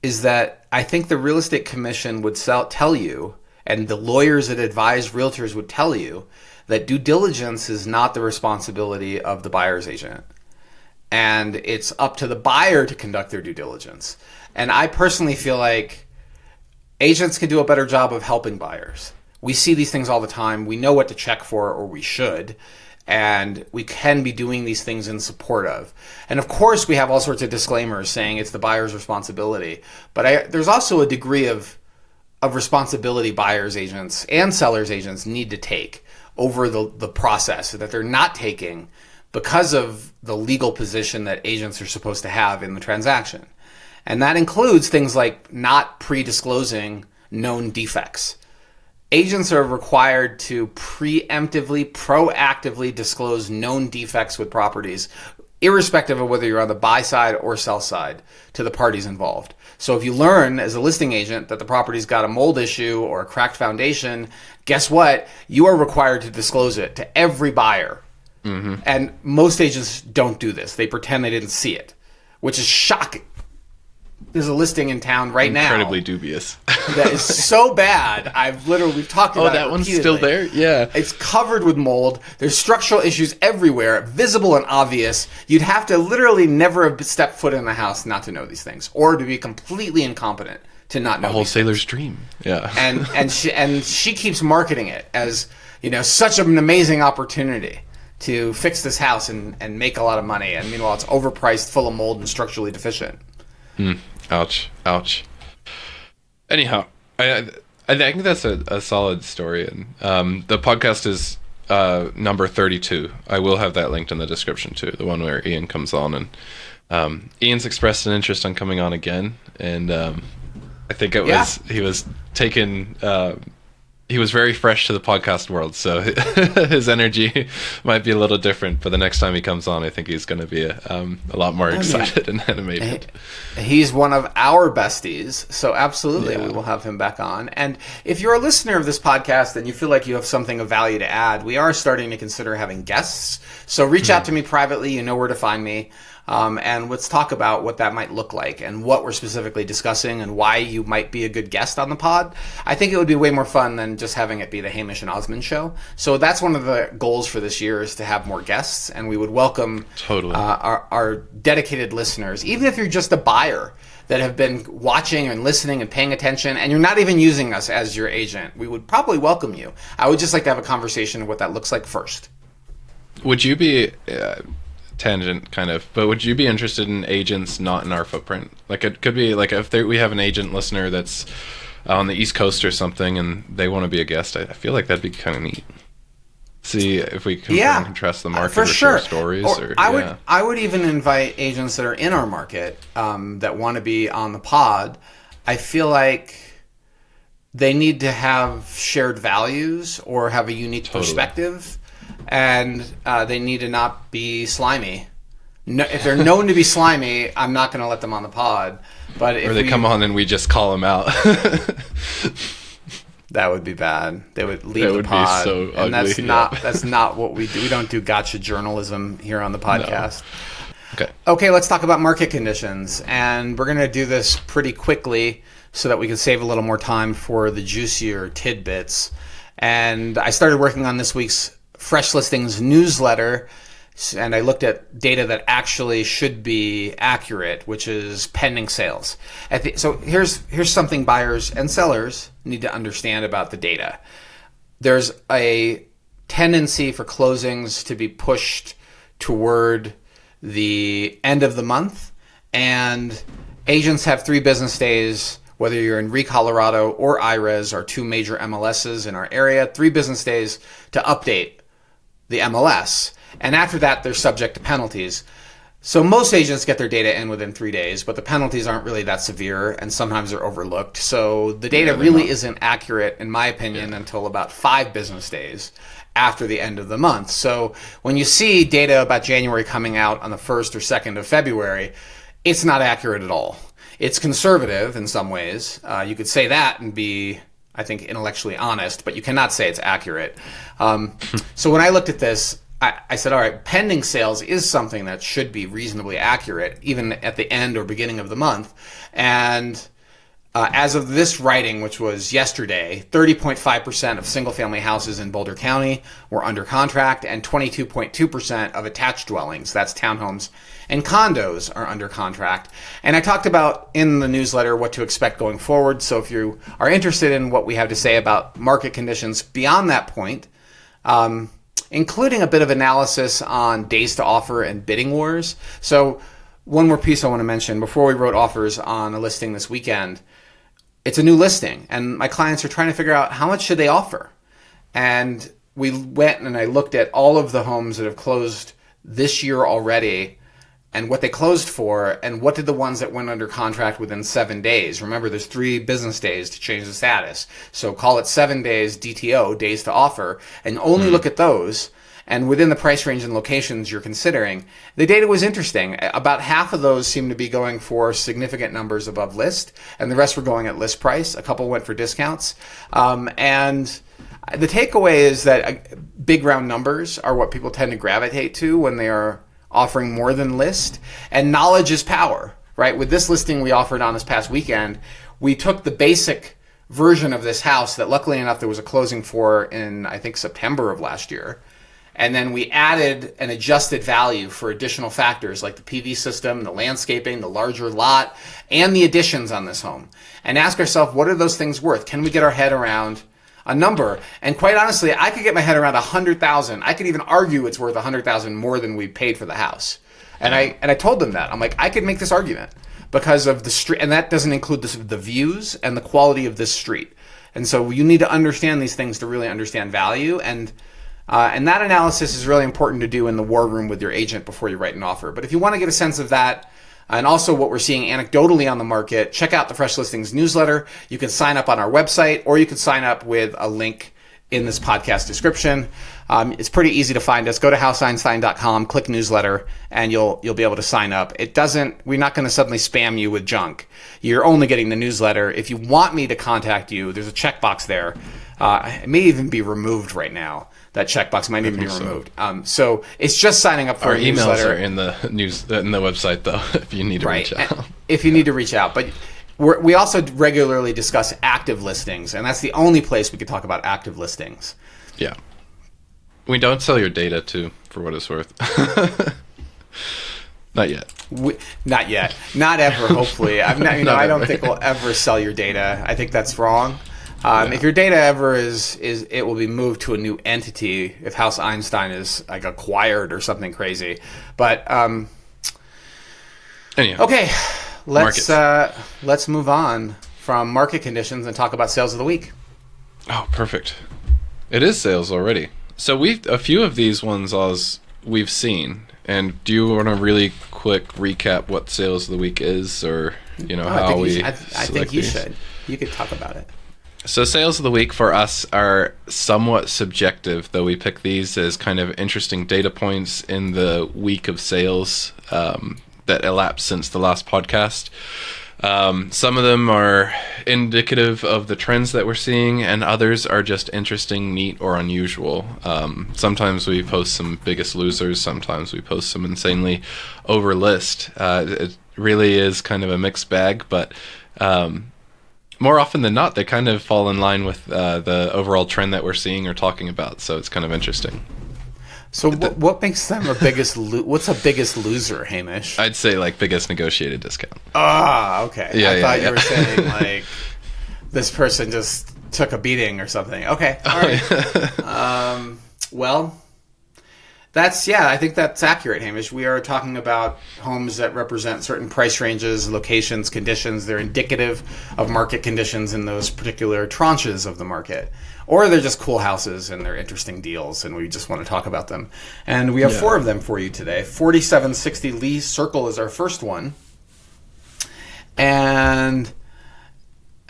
is that I think the real estate commission would tell you, and the lawyers that advise realtors would tell you, that due diligence is not the responsibility of the buyer's agent. And it's up to the buyer to conduct their due diligence. And I personally feel like agents can do a better job of helping buyers. We see these things all the time. We know what to check for, or we should. And we can be doing these things in support of. And of course, we have all sorts of disclaimers saying it's the buyer's responsibility. But there's also a degree of responsibility buyers agents and sellers agents need to take over the process that they're not taking because of the legal position that agents are supposed to have in the transaction. And that includes things like not pre-disclosing known defects. Agents are required to preemptively, proactively disclose known defects with properties, irrespective of whether you're on the buy side or sell side, to the parties involved. So if you learn as a listing agent that the property's got a mold issue or a cracked foundation, guess what? You are required to disclose it to every buyer And most agents don't do this. They pretend they didn't see it, which is shocking. There's a listing in town right now.
Incredibly dubious.
That is so bad. We've talked about it. Oh,
that one's still there? Yeah.
It's covered with mold. There's structural issues everywhere, visible and obvious. You'd have to literally never have stepped foot in the house not to know these things, or to be completely incompetent to not know.
A wholesaler's dream. Yeah.
And she keeps marketing it as, such an amazing opportunity to fix this house and make a lot of money. And meanwhile, it's overpriced, full of mold, and structurally deficient.
Ouch. Anyhow, I think that's a solid story. And the podcast is number 32. I will have that linked in the description too, the one where Ian comes on. And Ian's expressed an interest on coming on again. And I think he was taken... he was very fresh to the podcast world, so his energy might be a little different. But the next time he comes on, I think he's going to be a lot more excited and animated.
He's one of our besties, so absolutely we will have him back on. And if you're a listener of this podcast and you feel like you have something of value to add, we are starting to consider having guests. So reach out to me privately. You know where to find me. And let's talk about what that might look like and what we're specifically discussing and why you might be a good guest on the pod. I think it would be way more fun than just having it be the Hamish and Osmond show. So that's one of the goals for this year, is to have more guests, and we would welcome our dedicated listeners, even if you're just a buyer that have been watching and listening and paying attention, and you're not even using us as your agent. We would probably welcome you. I would just like to have a conversation of what that looks like first.
Would you be... tangent kind of, but would you be interested in agents not in our footprint? Like, it could be like if we have an agent listener that's on the East Coast or something and they want to be a guest, I feel like that'd be kind of neat. See if we compare and contrast the market or share stories.
I would even invite agents that are in our market that want to be on the pod. I feel like they need to have shared values or have a unique perspective. And they need to not be slimy. No, if they're known to be slimy, I'm not going to let them on the pod. But if
they come on and we just call them out.
That would be bad. They would leave the pod. That would be so ugly. And that's not what we do. We don't do gotcha journalism here on the podcast.
No.
Okay, let's talk about market conditions. And we're going to do this pretty quickly so that we can save a little more time for the juicier tidbits. And I started working on this week's Fresh Listings newsletter, and I looked at data that actually should be accurate, which is pending sales. So here's something buyers and sellers need to understand about the data. There's a tendency for closings to be pushed toward the end of the month, and agents have 3 business days, whether you're in Colorado or IRES, our 2 major MLSs in our area, 3 business days to update the MLS. And after that, they're subject to penalties. So most agents get their data in within 3 days, but the penalties aren't really that severe, and sometimes they're overlooked. So the data really isn't accurate, in my opinion, until about 5 business days after the end of the month. So when you see data about January coming out on the 1st or 2nd of February, it's not accurate at all. It's conservative in some ways. You could say that and be, I think, intellectually honest, but you cannot say it's accurate. So when I looked at this, I said, all right, pending sales is something that should be reasonably accurate, even at the end or beginning of the month. And as of this writing, which was yesterday, 30.5% of single-family houses in Boulder County were under contract, and 22.2% of attached dwellings, that's townhomes and condos, are under contract. And I talked about in the newsletter what to expect going forward. So if you are interested in what we have to say about market conditions beyond that point, including a bit of analysis on days to offer and bidding wars. So one more piece I want to mention before we wrote offers on a listing this weekend. It's a new listing, and my clients are trying to figure out how much should they offer. And we went and I looked at all of the homes that have closed this year already and what they closed for, and what did the ones that went under contract within 7 days. Remember, there's 3 business days to change the status. So call it 7 days DTO, days to offer, and only look at those. And within the price range and locations you're considering, the data was interesting. About half of those seem to be going for significant numbers above list, and the rest were going at list price. A couple went for discounts. And the takeaway is that big round numbers are what people tend to gravitate to when they are offering more than list, and knowledge is power, right? With this listing we offered on this past weekend, we took the basic version of this house that luckily enough there was a closing for in, I think, September of last year. And then we added an adjusted value for additional factors like the PV system, the landscaping, the larger lot, and the additions on this home. And ask ourselves, what are those things worth? Can we get our head around a number? And quite honestly, I could get my head around $100,000. I could even argue it's worth $100,000 more than we paid for the house. And I told them that. I'm like, I could make this argument because of the street, and that doesn't include the views and the quality of this street. And so you need to understand these things to really understand value. And that analysis is really important to do in the war room with your agent before you write an offer. But if you want to get a sense of that, and also what we're seeing anecdotally on the market, check out the Fresh Listings newsletter. You can sign up on our website, or you can sign up with a link in this podcast description. It's pretty easy to find us. Go to houseeinstein.com, click newsletter, and you'll be able to sign up. We're not going to suddenly spam you with junk. You're only getting the newsletter. If you want me to contact you, there's a checkbox there. It may even be removed right now. That checkbox might even be removed. So it's just signing up for
our
a newsletter.
Our emails are in the website though, if you need to reach out.
If you need to reach out, but we also regularly discuss active listings, and that's the only place we could talk about active listings.
Yeah, we don't sell your data for what it's worth. Not yet.
Not yet. Not ever. Hopefully, I don't think we'll ever sell your data. I think that's wrong. If your data ever is it will be moved to a new entity if House Einstein is like acquired or something crazy. But
anyhow,
okay, let's move on from market conditions and talk about sales of the week.
Oh, perfect. It is sales already. So a few of these ones we've seen. And do you want to really quick recap what sales of the week is, or how we?
I think you should. You could talk about it.
So sales of the week for us are somewhat subjective, though we pick these as kind of interesting data points in the week of sales that elapsed since the last podcast. Some of them are indicative of the trends that we're seeing, and others are just interesting, neat, or unusual. Sometimes we post some biggest losers, sometimes we post some insanely over list. It really is kind of a mixed bag, but more often than not, they kind of fall in line with the overall trend that we're seeing or talking about. So it's kind of interesting.
So what makes them a biggest? What's a biggest loser, Hamish?
I'd say like biggest negotiated discount.
Ah, okay.
Yeah,
I thought you were saying like this person just took a beating or something. Okay, all right. Well, I think that's accurate, Hamish. We are talking about homes that represent certain price ranges, locations, conditions. They're indicative of market conditions in those particular tranches of the market. Or they're just cool houses and they're interesting deals and we just want to talk about them. And we have 4 of them for you today. 4760 Lee Circle is our first one. And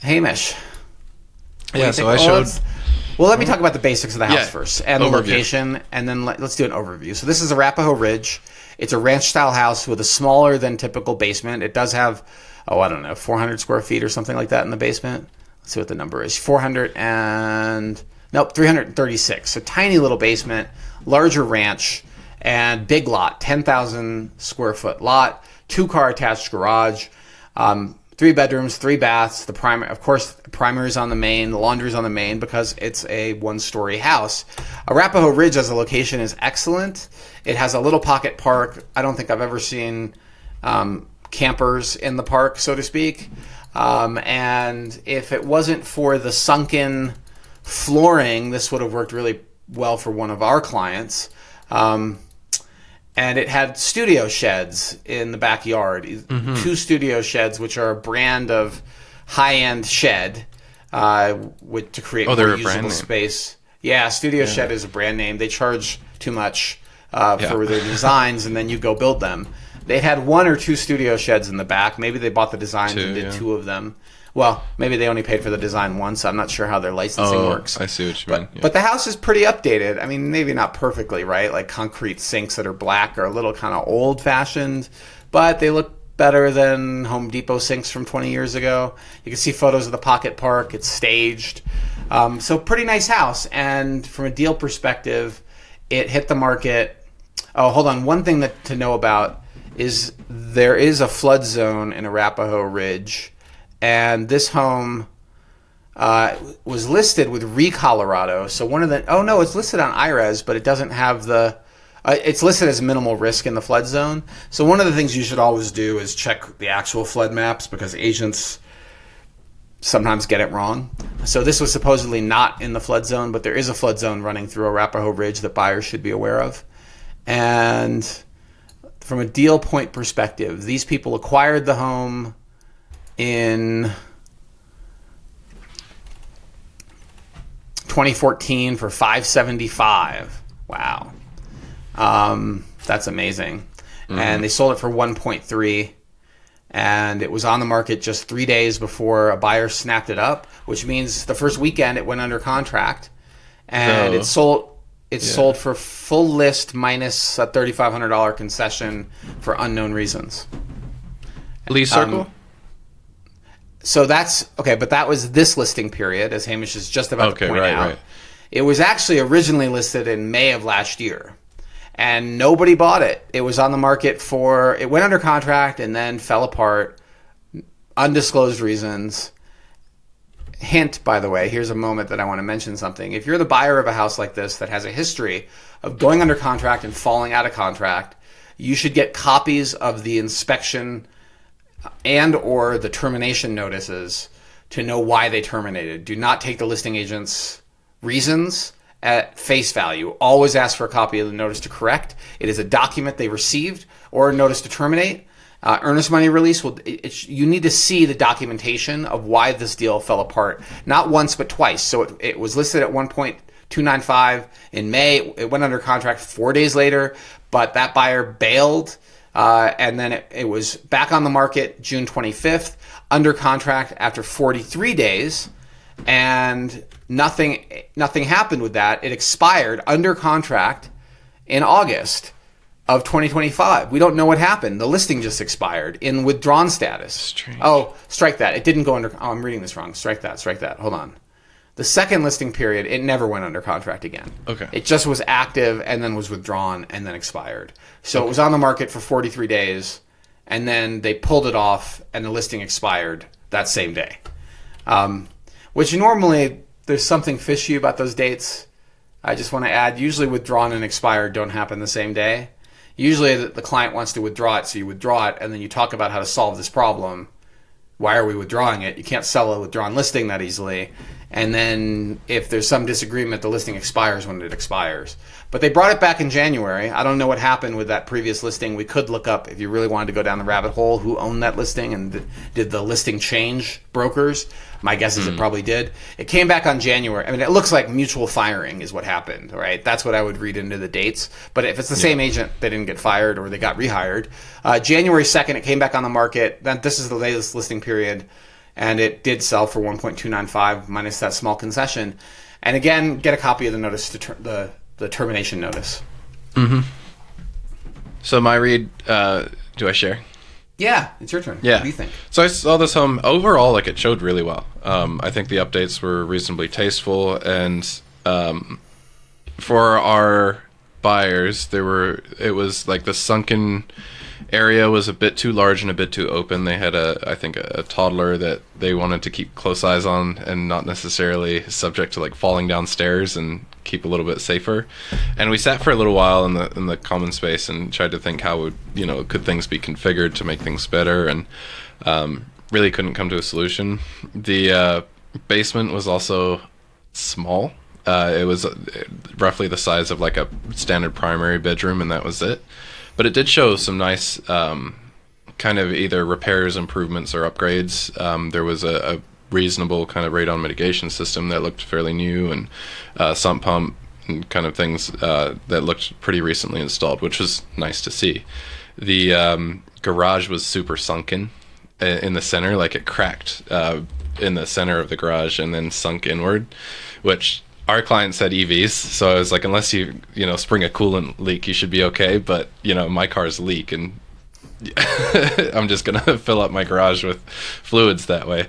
Hamish.
Yeah, so I showed...
Well, let me talk about the basics of the house first and the
overview.
Location, and then let's do an overview. So this is Arapahoe Ridge. It's a ranch-style house with a smaller than typical basement. It does have, 400 square feet or something like that in the basement. Let's see what the number is. 336. So tiny little basement, larger ranch, and big lot, 10,000 square foot lot, 2-car attached garage, 3 bedrooms, 3 baths. The primary is on the main, the laundry is on the main because it's a 1-story house. Arapahoe Ridge as a location is excellent. It has a little pocket park. I don't think I've ever seen campers in the park, so to speak. And if it wasn't for the sunken flooring, this would have worked really well for one of our clients. And it had studio sheds in the backyard, 2 studio sheds, which are a brand of high-end shed to create more usable space. Yeah, Studio Shed is a brand name. They charge too much for their designs, and then you go build them. They had 1 or 2 studio sheds in the back. Maybe they bought the designs and did 2 of them. Well, maybe they only paid for the design once. I'm not sure how their licensing works.
I see what you mean.
But the house is pretty updated. I mean, maybe not perfectly, right? Like concrete sinks that are black are a little kind of old-fashioned, but they look better than Home Depot sinks from 20 years ago. You can see photos of the pocket park. It's staged. So pretty nice house. And from a deal perspective, it hit the market. Oh, hold on. One thing to know about is there is a flood zone in Arapahoe Ridge. And this home was listed with Colorado. So it's listed on IRES, but it doesn't have it's listed as minimal risk in the flood zone. So one of the things you should always do is check the actual flood maps, because agents sometimes get it wrong. So this was supposedly not in the flood zone, but there is a flood zone running through Arapahoe Ridge that buyers should be aware of. And from a deal point perspective, these people acquired the home in 2014 for $575. Wow. That's amazing. Mm-hmm. And they sold it for 1.3, and it was on the market just 3 days before a buyer snapped it up, which means the first weekend it went under contract, and it sold for full list minus a $3,500 concession for unknown reasons.
Lee Circle?
So that's okay, but that was this listing period, as Hamish is just about to point out. Right. It was actually originally listed in May of last year, and nobody bought it. It was on the market it went under contract and then fell apart, undisclosed reasons. Hint, by the way, here's a moment that I want to mention something. If you're the buyer of a house like this that has a history of going under contract and falling out of contract, you should get copies of the inspection and or the termination notices to know why they terminated. Do not take the listing agent's reasons at face value. Always ask for a copy of the notice to correct. It is a document they received, or a notice to terminate. Earnest money release, you need to see the documentation of why this deal fell apart. Not once, but twice. So it was listed at 1.295 in May. It went under contract 4 days later, but that buyer bailed. And then it was back on the market June 25th, under contract after 43 days, and nothing happened with that. It expired under contract in August of 2025. We don't know what happened. The listing just expired in withdrawn status.
Strange.
Oh, strike that. It didn't go under. Oh, I'm reading this wrong. Strike that. Hold on. The second listing period, it never went under contract again.
Okay.
It just was active and then was withdrawn and then expired. So It was on the market for 43 days, and then they pulled it off and the listing expired that same day. Which normally there's something fishy about those dates. I just want to add, usually withdrawn and expired don't happen the same day. Usually the client wants to withdraw it, so you withdraw it, and then you talk about how to solve this problem. Why are we withdrawing it? You can't sell a withdrawn listing that easily. And then if there's some disagreement, the listing expires when it expires. But they brought it back in January. I don't know what happened with that previous listing. We could look up, if you really wanted to go down the rabbit hole, who owned that listing and did the listing change brokers. My guess is it probably did. It came back on January. I mean, it looks like mutual firing is what happened, right? That's what I would read into the dates. But if it's the same agent, they didn't get fired or they got rehired. January 2nd, it came back on the market. Then this is the latest listing period. And it did sell for 1.295 minus that small concession. And again, get a copy of the notice to the termination notice.
Mm-hmm. So my read, do I share?
Yeah, it's your turn.
Yeah.
What do you think?
So I saw this home. Overall, like, it showed really well. I think the updates were reasonably tasteful, and for our buyers, it was like the sunken area was a bit too large and a bit too open. They had I think a toddler that they wanted to keep close eyes on and not necessarily subject to like falling downstairs, and keep a little bit safer. And we sat for a little while in the common space and tried to think how could things be configured to make things better, and really couldn't come to a solution. The basement was also small. It was roughly the size of like a standard primary bedroom, and that was it. But it did show some nice kind of either repairs, improvements, or upgrades. There was a reasonable kind of radon mitigation system that looked fairly new, and sump pump and kind of things that looked pretty recently installed, which was nice to see. The garage was super sunken in the center, like it cracked in the center of the garage and then sunk inward, which our client said EVs, so I was like, unless you spring a coolant leak, you should be okay. But my car's leak, and I'm just gonna fill up my garage with fluids that way.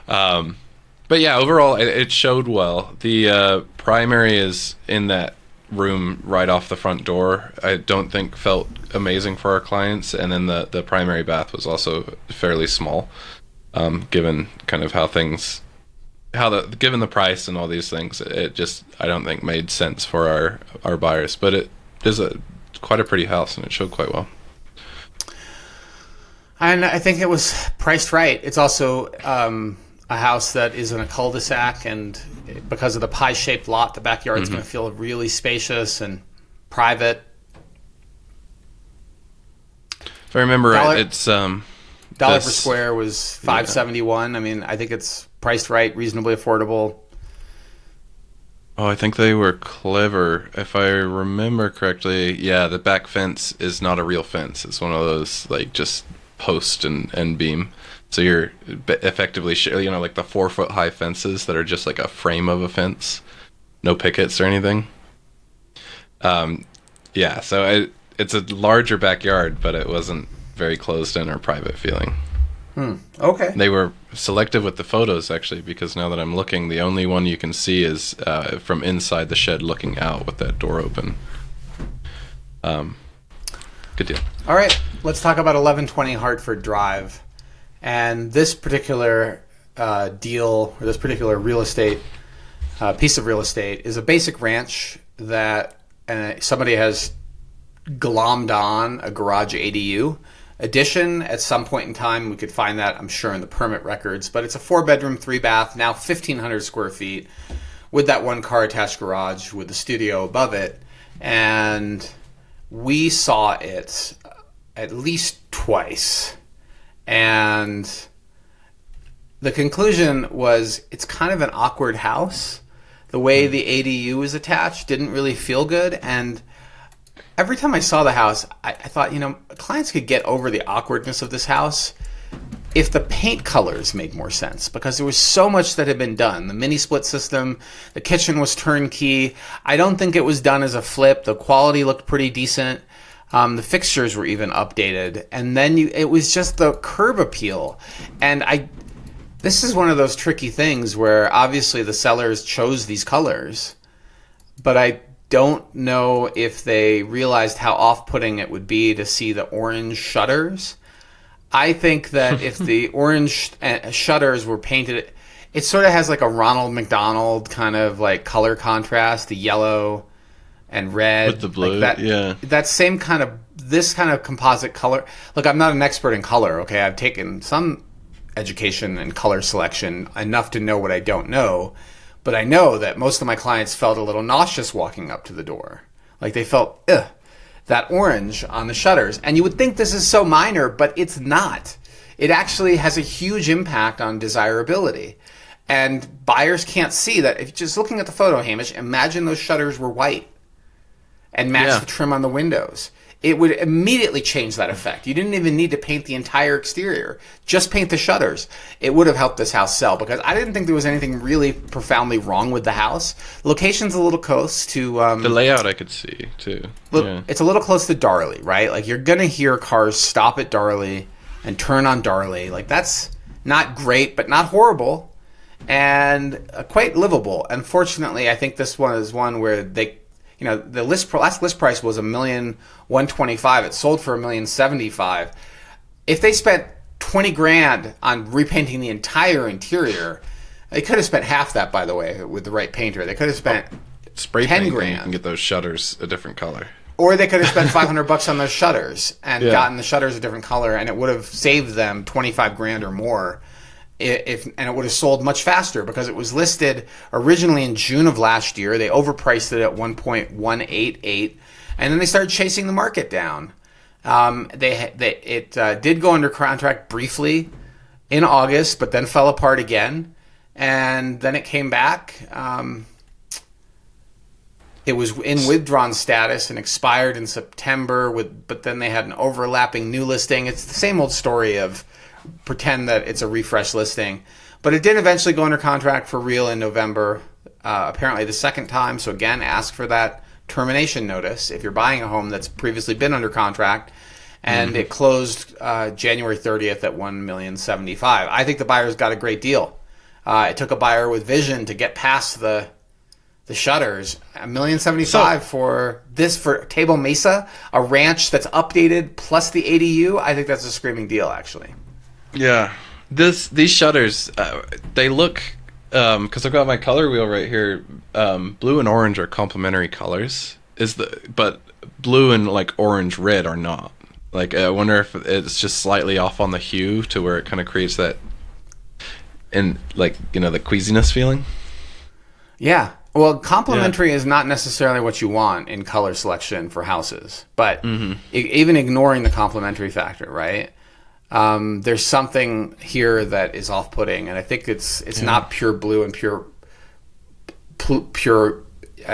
But But yeah, overall, it showed well. The primary is in that room right off the front door. I don't think felt amazing for our clients, and then the primary bath was also fairly small, given kind of given the price and all these things. It just, I don't think, made sense for our buyers. But it is quite a pretty house, and it showed quite well.
And I think it was priced right. It's also a house that is in a cul-de-sac, and because of the pie-shaped lot, the backyard's going to feel really spacious and private.
If I remember right, it's
dollar per square was $571. I mean, I think it's priced right, reasonably affordable.
Oh, I think they were clever. If I remember correctly, yeah, the back fence is not a real fence. It's one of those like just post and beam. So you're effectively, like the 4-foot high fences that are just like a frame of a fence, no pickets or anything. Yeah, so it's a larger backyard, but it wasn't very closed in or private feeling.
Okay.
They were selective with the photos, actually, because now that I'm looking, the only one you can see is from inside the shed looking out with that door open. Good deal.
All right, let's talk about 1120 Hartford Drive. And this particular deal, or this particular real estate, piece of real estate, is a basic ranch that somebody has glommed on a garage ADU addition. At some point in time, we could find that, I'm sure, in the permit records. But it's a 4-bedroom, 3-bath, now 1,500 square feet, with that one car attached garage with the studio above it. And we saw it at least twice. And the conclusion was it's kind of an awkward house. The way the ADU is attached didn't really feel good. And every time I saw the house, I thought, clients could get over the awkwardness of this house if the paint colors made more sense, because there was so much that had been done. The mini split system, the kitchen was turnkey. I don't think it was done as a flip. The quality looked pretty decent. The fixtures were even updated, and then it was just the curb appeal. And this is one of those tricky things where obviously the sellers chose these colors, but I don't know if they realized how off-putting it would be to see the orange shutters. I think that if the orange shutters were painted, it sort of has like a Ronald McDonald kind of like color contrast, the yellow and red
with the blue,
like that,
yeah.
That same kind of, this kind of composite color. Look, I'm not an expert in color, okay? I've taken some education in color selection, enough to know what I don't know, but I know that most of my clients felt a little nauseous walking up to the door. Like they felt, that orange on the shutters. And you would think this is so minor, but it's not. It actually has a huge impact on desirability. And buyers can't see that. If you're just looking at the photo, Hamish, imagine those shutters were white and match the trim on the windows. It would immediately change that effect. You didn't even need to paint the entire exterior. Just paint the shutters. It would have helped this house sell, because I didn't think there was anything really profoundly wrong with the house. Location's a little close to...
the layout I could see, too.
It's a little close to Darley, right? Like, you're going to hear cars stop at Darley and turn on Darley. Like, that's not great, but not horrible, and quite livable. Unfortunately, I think this one is one where they... the last list price was $1,125,000. It sold for $1,075,000. If they spent $20,000 on repainting the entire interior, they could have spent half that, by the way, with the right painter. They could have spent
spray paint,
$10,000.
you can get those shutters a different color.
Or they could have spent $500 on those shutters and gotten the shutters a different color, and it would have saved them $25,000 or more. And it would have sold much faster, because it was listed originally in June of last year. They overpriced it at $1.188, and then they started chasing the market down. It did go under contract briefly in August, but then fell apart again, and then it came back. It was in withdrawn status and expired in September. But then they had an overlapping new listing. It's the same old story of pretend that it's a refresh listing. But it did eventually go under contract for real in November, apparently the second time. So again, ask for that termination notice if you're buying a home that's previously been under contract. And it closed January 30th at $1,075,000. I think the buyers got a great deal. It took a buyer with vision to get past the shutters. $1,075,000 for Table Mesa, a ranch that's updated plus the ADU. I think that's a screaming deal, actually.
Yeah, these shutters, they look, because I've got my color wheel right here. Blue and orange are complementary colors. But blue and like orange red are not. Like, I wonder if it's just slightly off on the hue to where it kind of creates that, and like, the queasiness feeling.
Yeah. Well, complementary is not necessarily what you want in color selection for houses, but even ignoring the complementary factor, right? There's something here that is off-putting, and I think it's not pure blue and pure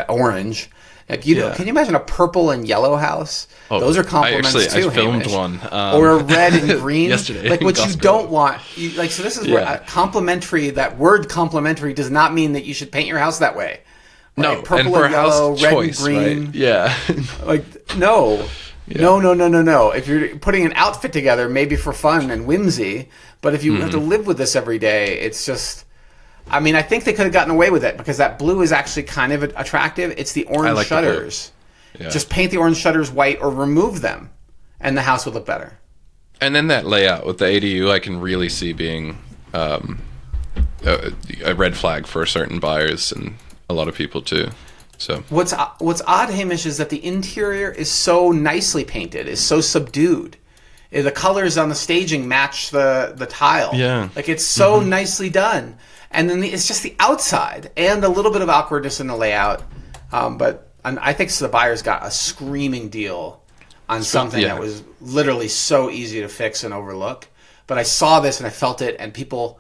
orange. Like, can you imagine a purple and yellow house? Oh, those are complements too.
I filmed
Hamish.
one,
or a red and green
yesterday.
Like, what you don't want. So this is where complementary. That word complementary does not mean that you should paint your house that way. Right?
No,
purple
and for
and yellow,
house
red
choice,
and green.
right? Yeah.
No. No. If you're putting an outfit together, maybe for fun and whimsy, but if you have to live with this every day, it's just. I mean, I think they could have gotten away with it because that blue is actually kind of attractive. It's the orange shutters. Just paint the orange shutters white or remove them, and the house would look better.
And then that layout with the ADU, I can really see being a red flag for certain buyers and a lot of people too. So
what's odd, Hamish, is that the interior is so nicely painted, is so subdued. The colors on the staging match the tile.
Yeah,
like it's so nicely done. And then it's just the outside and a little bit of awkwardness in the layout. But I think the buyers got a screaming deal on something that was literally so easy to fix and overlook. But I saw this and I felt it. And people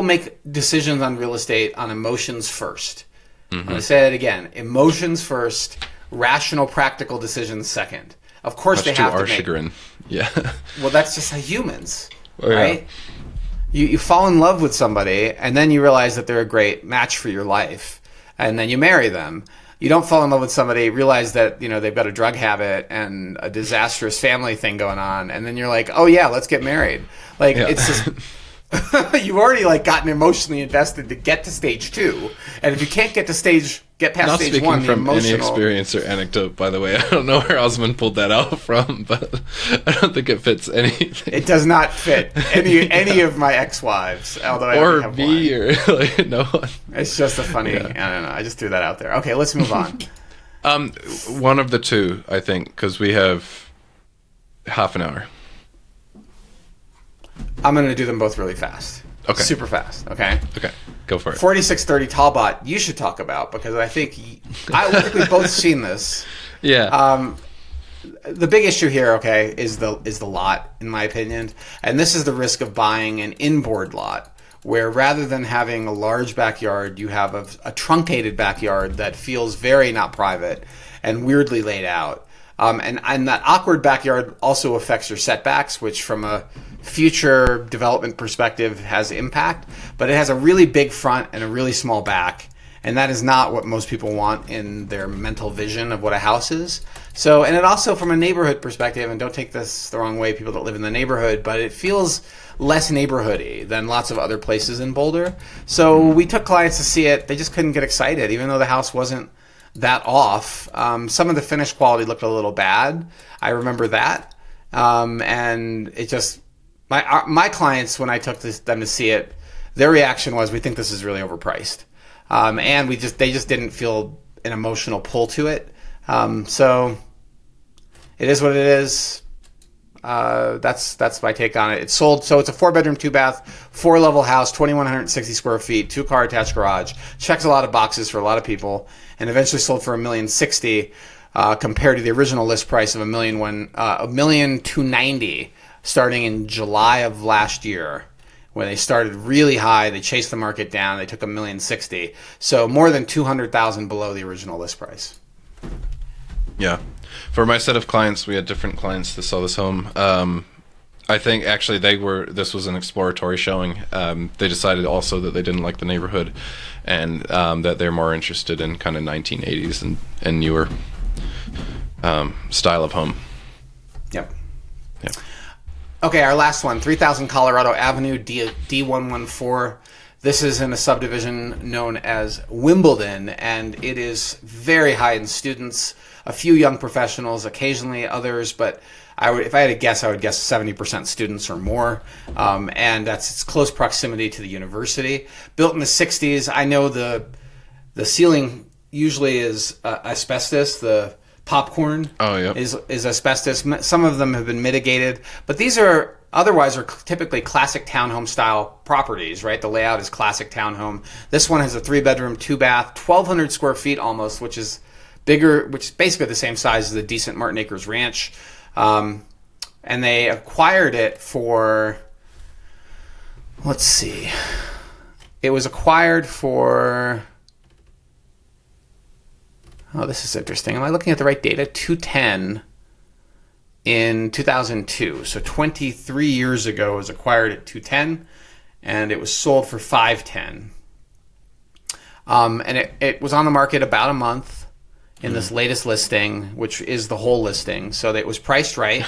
make decisions on real estate on emotions first. I'm going to say it again. Emotions first, rational, practical decisions second. Of course they have to make... chagrin.
Yeah.
Well, that's just how humans, right? You fall in love with somebody, and then you realize that they're a great match for your life, and then you marry them. You don't fall in love with somebody, realize that they've got a drug habit and a disastrous family thing going on, and then you're like, oh yeah, let's get married. Like it's just you've already gotten emotionally invested to get to stage 2, and if you can't get past stage 1,
Not speaking from any experience or anecdote, by the way. I don't know where Osmond pulled that out from, but I don't think it fits anything.
It does not fit any of my ex-wives, although I only have
me one. Or no one.
It's just a funny. I don't know. I just threw that out there. Okay, let's move on.
One of the two, I think, because we have half an hour.
I'm going to do them both really fast.
Okay.
Super fast. Okay.
Okay. Go for it.
4630 Talbot. You should talk about because I think we've both seen this.
Yeah.
The big issue here, okay, is the lot, in my opinion, and this is the risk of buying an inboard lot, where rather than having a large backyard, you have a truncated backyard that feels very not private and weirdly laid out. And that awkward backyard also affects your setbacks, which from a future development perspective has impact, but it has a really big front and a really small back. And that is not what most people want in their mental vision of what a house is. So, and it also from a neighborhood perspective, and don't take this the wrong way, people that live in the neighborhood, but it feels less neighborhoody than lots of other places in Boulder. So we took clients to see it. They just couldn't get excited, even though the house wasn't that off. Some of the finish quality looked a little bad. I remember that. And it just, my clients, when I took them to see it, their reaction was, we think this is really overpriced. And they just didn't feel an emotional pull to it. So it is what it is. That's my take on it. It's sold. So it's a 4-bedroom, 2-bath, 4-level house, 2,160 square feet, 2-car attached garage. Checks a lot of boxes for a lot of people, and eventually sold for $1,060,000 compared to the original list price of $1,290,000 starting in July of last year. When they started really high, they chased the market down. They took $1,060,000, so more than $200,000 below the original list price.
Yeah, for my set of clients, we had different clients that saw this home. I think actually this was an exploratory showing. They decided also that they didn't like the neighborhood, and that they're more interested in kind of 1980s and newer style of home.
Yep. Okay, our last one, 3000 Colorado Avenue, D114. This is in a subdivision known as Wimbledon, and it is very high in students, a few young professionals, occasionally others, but if I had to guess, I would guess 70% students or more, and that's its close proximity to the university. Built in the 60s, I know the ceiling usually is asbestos. The popcorn is asbestos. Some of them have been mitigated, but these are typically classic townhome style properties, right? The layout is classic townhome. This one has a 3-bedroom, 2-bath, 1,200 square feet almost, which is bigger, which is basically the same size as the decent Martin Acres Ranch. And they acquired it for, let's see, it was acquired for, oh, this is interesting. Am I looking at the right data? $210 in 2002. So 23 years ago, it was acquired at $210, and it was sold for $510. And it was on the market about a month in this latest listing, which is the whole listing. So that it was priced right.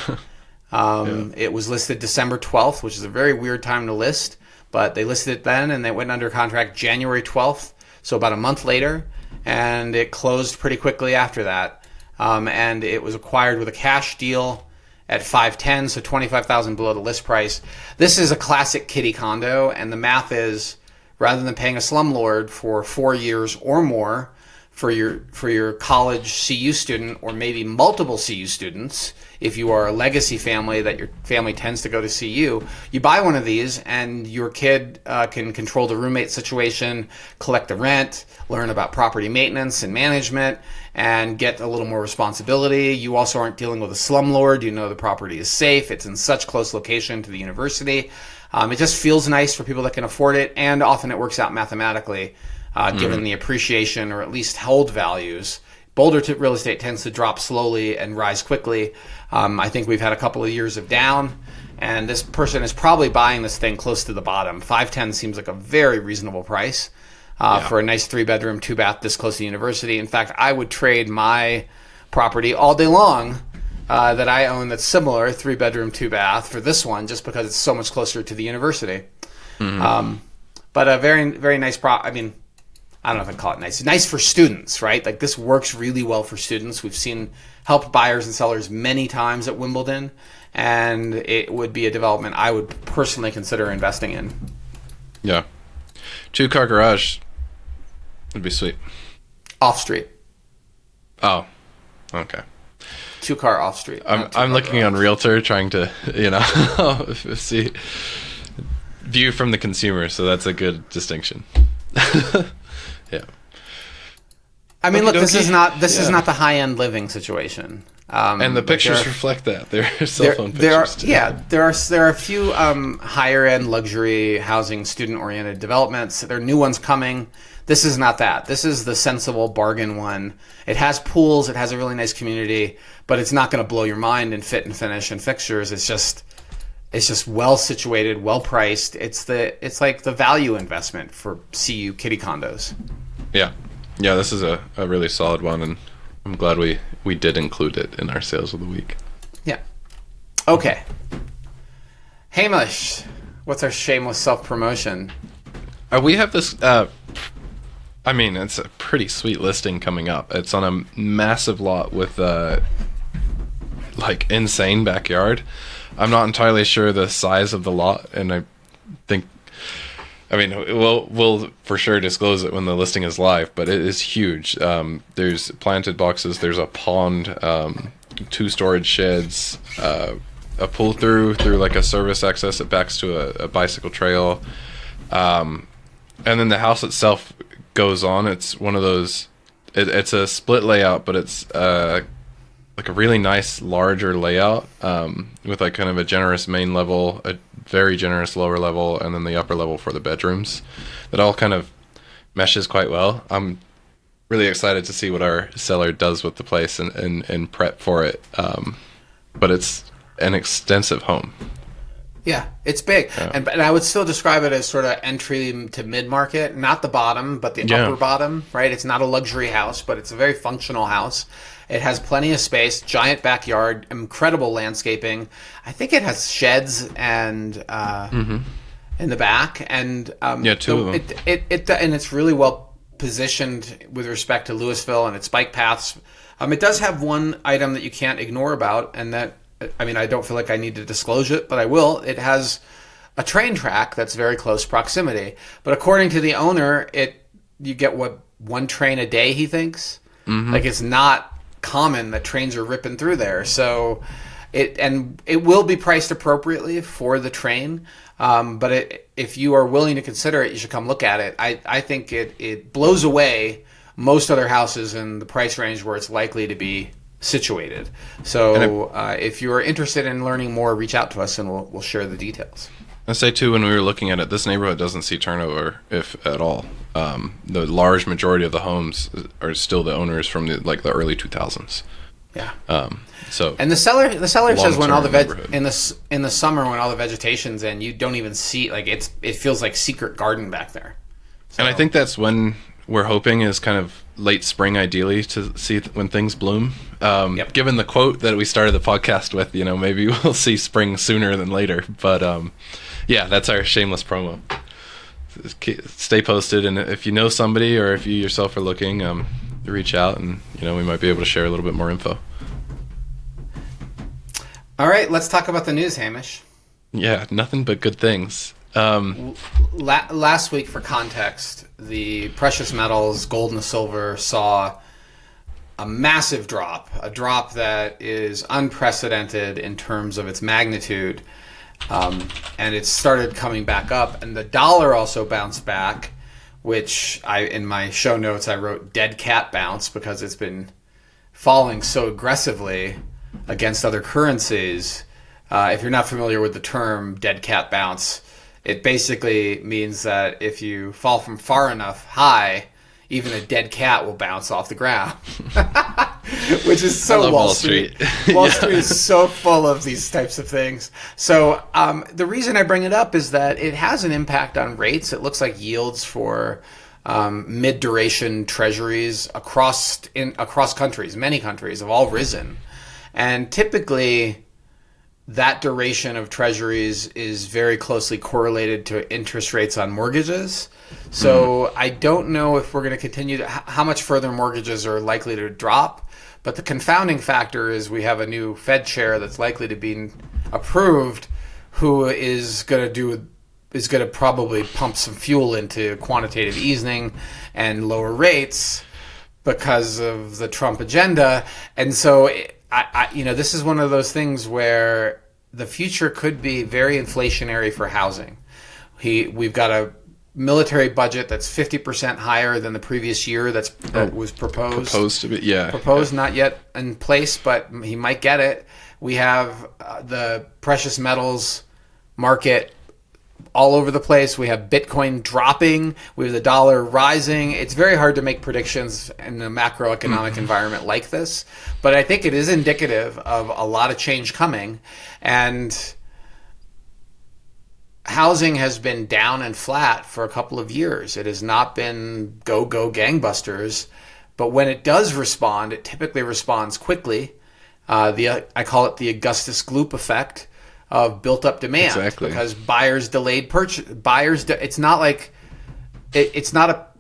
It was listed December 12th, which is a very weird time to list, but they listed it then, and they went under contract January 12th, so about a month later, and it closed pretty quickly after that. And it was acquired with a cash deal at $510, so $25,000 below the list price. This is a classic kiddie condo, and the math is, rather than paying a slumlord for 4 years or more for your college CU student, or maybe multiple CU students, if you are a legacy family that your family tends to go to CU, you buy one of these and your kid can control the roommate situation, collect the rent, learn about property maintenance and management, and get a little more responsibility. You also aren't dealing with a slumlord. You know the property is safe. It's in such close location to the university. It just feels nice for people that can afford it, and often it works out mathematically, given the appreciation or at least hold values. Boulder real estate tends to drop slowly and rise quickly. I think we've had a couple of years of down, and this person is probably buying this thing close to the bottom. $510 seems like a very reasonable price for a nice 3-bedroom, 2-bath this close to the university. In fact, I would trade my property all day long that I own that's similar, 3-bedroom, 2-bath, for this one, just because it's so much closer to the university. But a very, very nice I don't know if I'd call it nice. It's nice for students, right? Like, this works really well for students. We've helped buyers and sellers many times at Wimbledon, and it would be a development I would personally consider investing in.
Yeah. 2-car garage would be sweet.
Off street.
Oh, okay.
2-car off street.
I'm looking on Realtor, trying to, see view from the consumer. So that's a good distinction. Yeah.
I mean, look, this is not the high-end living situation.
And the pictures reflect that. They're cell phone pictures.
There are a few higher-end luxury housing, student-oriented developments. There are new ones coming. This is not that. This is the sensible bargain one. It has pools. It has a really nice community, but it's not going to blow your mind in fit and finish and fixtures. It's just well situated, well priced. It's like the value investment for CU kiddie condos.
Yeah. This is a really solid one, and I'm glad we did include it in our sales of the week.
Yeah. Okay. Hamish, what's our shameless self-promotion?
We have this, it's a pretty sweet listing coming up. It's on a massive lot with, insane backyard. I'm not entirely sure the size of the lot, and I think, we'll for sure disclose it when the listing is live, but it is huge. There's planted boxes, there's a pond, 2 storage sheds, a pull through like a service access that backs to a bicycle trail. And then the house itself goes on. It's one of those, it's a split layout, but it's like a really nice larger layout with like kind of a generous main level, a very generous lower level, and then the upper level for the bedrooms. That all kind of meshes quite well. I'm really excited to see what our seller does with the place and prep for it. But it's an extensive home.
Yeah, it's big. Yeah. And I would still describe it as sort of entry to mid-market, not the bottom, but the upper bottom, right? It's not a luxury house, but it's a very functional house. It has plenty of space, giant backyard, incredible landscaping. I think it has sheds and in the back, and
two of them.
And it's really well positioned with respect to Louisville and its bike paths. It does have one item that you can't ignore about, and that, I mean, I don't feel like I need to disclose it, but I will. It has a train track that's very close proximity, but according to the owner, you get one train a day, he thinks. Like, it's not common that trains are ripping through there. So it will be priced appropriately for the train. But if you are willing to consider it, you should come look at it. I think it blows away most other houses in the price range where it's likely to be situated. So if you are interested in learning more, reach out to us and we'll share the details.
I say too, when we were looking at it, this neighborhood doesn't see turnover, if at all. The large majority of the homes are still the owners from the early 2000s.
Yeah.
And
the seller says when all the in the summer when all the vegetation's in, you don't even see, like, it feels like secret garden back there. So.
And I think that's when we're hoping is kind of late spring, ideally, to see when things bloom. Given the quote that we started the podcast with, maybe we'll see spring sooner than later. But that's our shameless promo. Stay posted, and if you know somebody or if you yourself are looking, reach out, and we might be able to share a little bit more info.
All right, let's talk about the news, Hamish.
Yeah, nothing but good things.
Last week, for context, the precious metals, gold and silver, saw a massive drop, a drop that is unprecedented in terms of its magnitude, and it started coming back up. And the dollar also bounced back, which in my show notes I wrote dead cat bounce, because it's been falling so aggressively against other currencies. If you're not familiar with the term dead cat bounce, it basically means that if you fall from far enough high, even a dead cat will bounce off the ground. Which is so Wall Street. Wall Street is so full of these types of things. So the reason I bring it up is that it has an impact on rates. It looks like yields for mid-duration treasuries across countries, many countries, have all risen. And typically, that duration of treasuries is very closely correlated to interest rates on mortgages. So I don't know if we're going to continue how much further mortgages are likely to drop. But the confounding factor is we have a new Fed chair that's likely to be approved, who is going to probably pump some fuel into quantitative easing and lower rates because of the Trump agenda. And so this is one of those things where the future could be very inflationary for housing. We've got a military budget that's 50% higher than the previous year that was proposed.
Proposed to be, yeah.
Proposed, not yet in place, but he might get it. We have the precious metals market all over the place. We have Bitcoin dropping. We have the dollar rising. It's very hard to make predictions in a macroeconomic environment like this. But I think it is indicative of a lot of change coming. And housing has been down and flat for a couple of years. It has not been go gangbusters. But when it does respond, it typically responds quickly. I call it the Augustus Gloop effect of built-up demand.
Exactly.
Because buyers delayed purchase. It's not like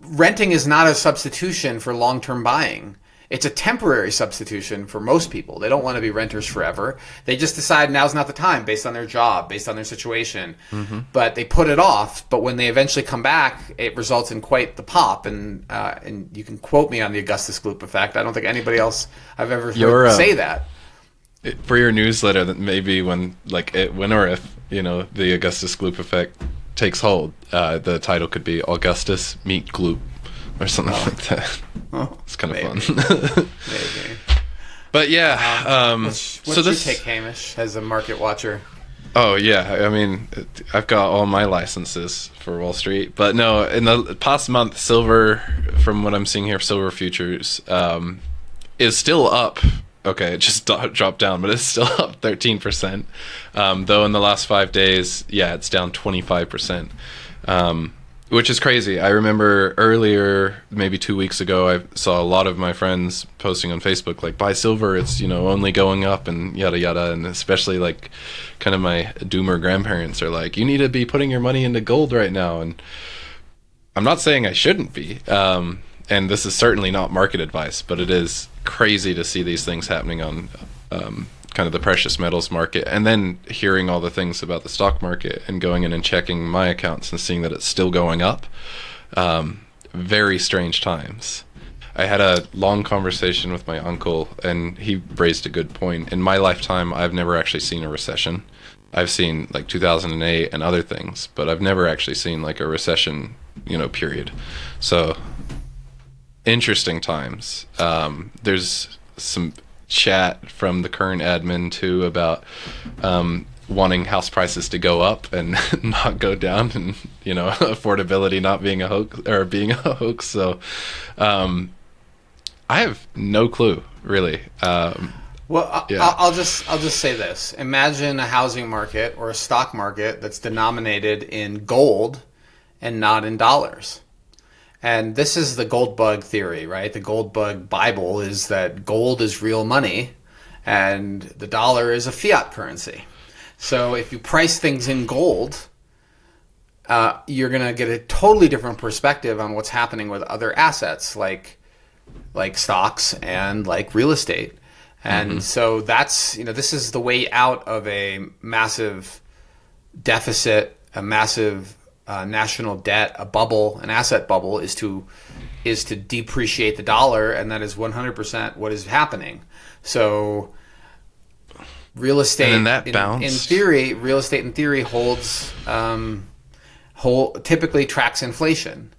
renting is not a substitution for long-term buying. It's a temporary substitution for most people. They don't want to be renters forever. They just decide now's not the time based on their job, based on their situation. But they put it off. But when they eventually come back, it results in quite the pop. And you can quote me on the Augustus Gloop effect. I don't think anybody else I've ever heard say that.
For your newsletter, that maybe when or if the Augustus Gloop effect takes hold, the title could be Augustus Meet Gloop or something like that.
Oh,
it's kind of fun.
Maybe.
But yeah,
what's your take, Hamish, as a market watcher?
Oh yeah, I mean, I've got all my licenses for Wall Street, but no, in the past month, silver, from what I'm seeing here, silver futures is still up. Okay, it just dropped down, but it's still up 13%. Though in the last 5 days, it's down 25%. Which is crazy. I remember earlier, maybe 2 weeks ago, I saw a lot of my friends posting on Facebook, like, buy silver, it's, only going up and yada yada. And especially like kind of my doomer grandparents are like, you need to be putting your money into gold right now. And I'm not saying I shouldn't be. And this is certainly not market advice, but it is crazy to see these things happening on kind of the precious metals market, and then hearing all the things about the stock market and going in and checking my accounts and seeing that it's still going up. Very strange times. I had a long conversation with my uncle, and he raised a good point. In my lifetime, I've never actually seen a recession. I've seen like 2008 and other things, but I've never actually seen like a recession, period. So interesting times. There's some chat from the current admin too about wanting house prices to go up and not go down, and affordability not being a hoax or being a hoax. So I have no clue really.
I'll just say this. Imagine a housing market or a stock market that's denominated in gold and not in dollars. And this is the gold bug theory, right? The gold bug Bible is that gold is real money and the dollar is a fiat currency. So if you price things in gold, you're going to get a totally different perspective on what's happening with other assets like stocks and like real estate. And so that's, this is the way out of a massive deficit, a massive national debt, a bubble, an asset bubble, is to depreciate the dollar, and that is 100% what is happening. So real estate,
and then that
in theory, real estate in theory typically tracks inflation.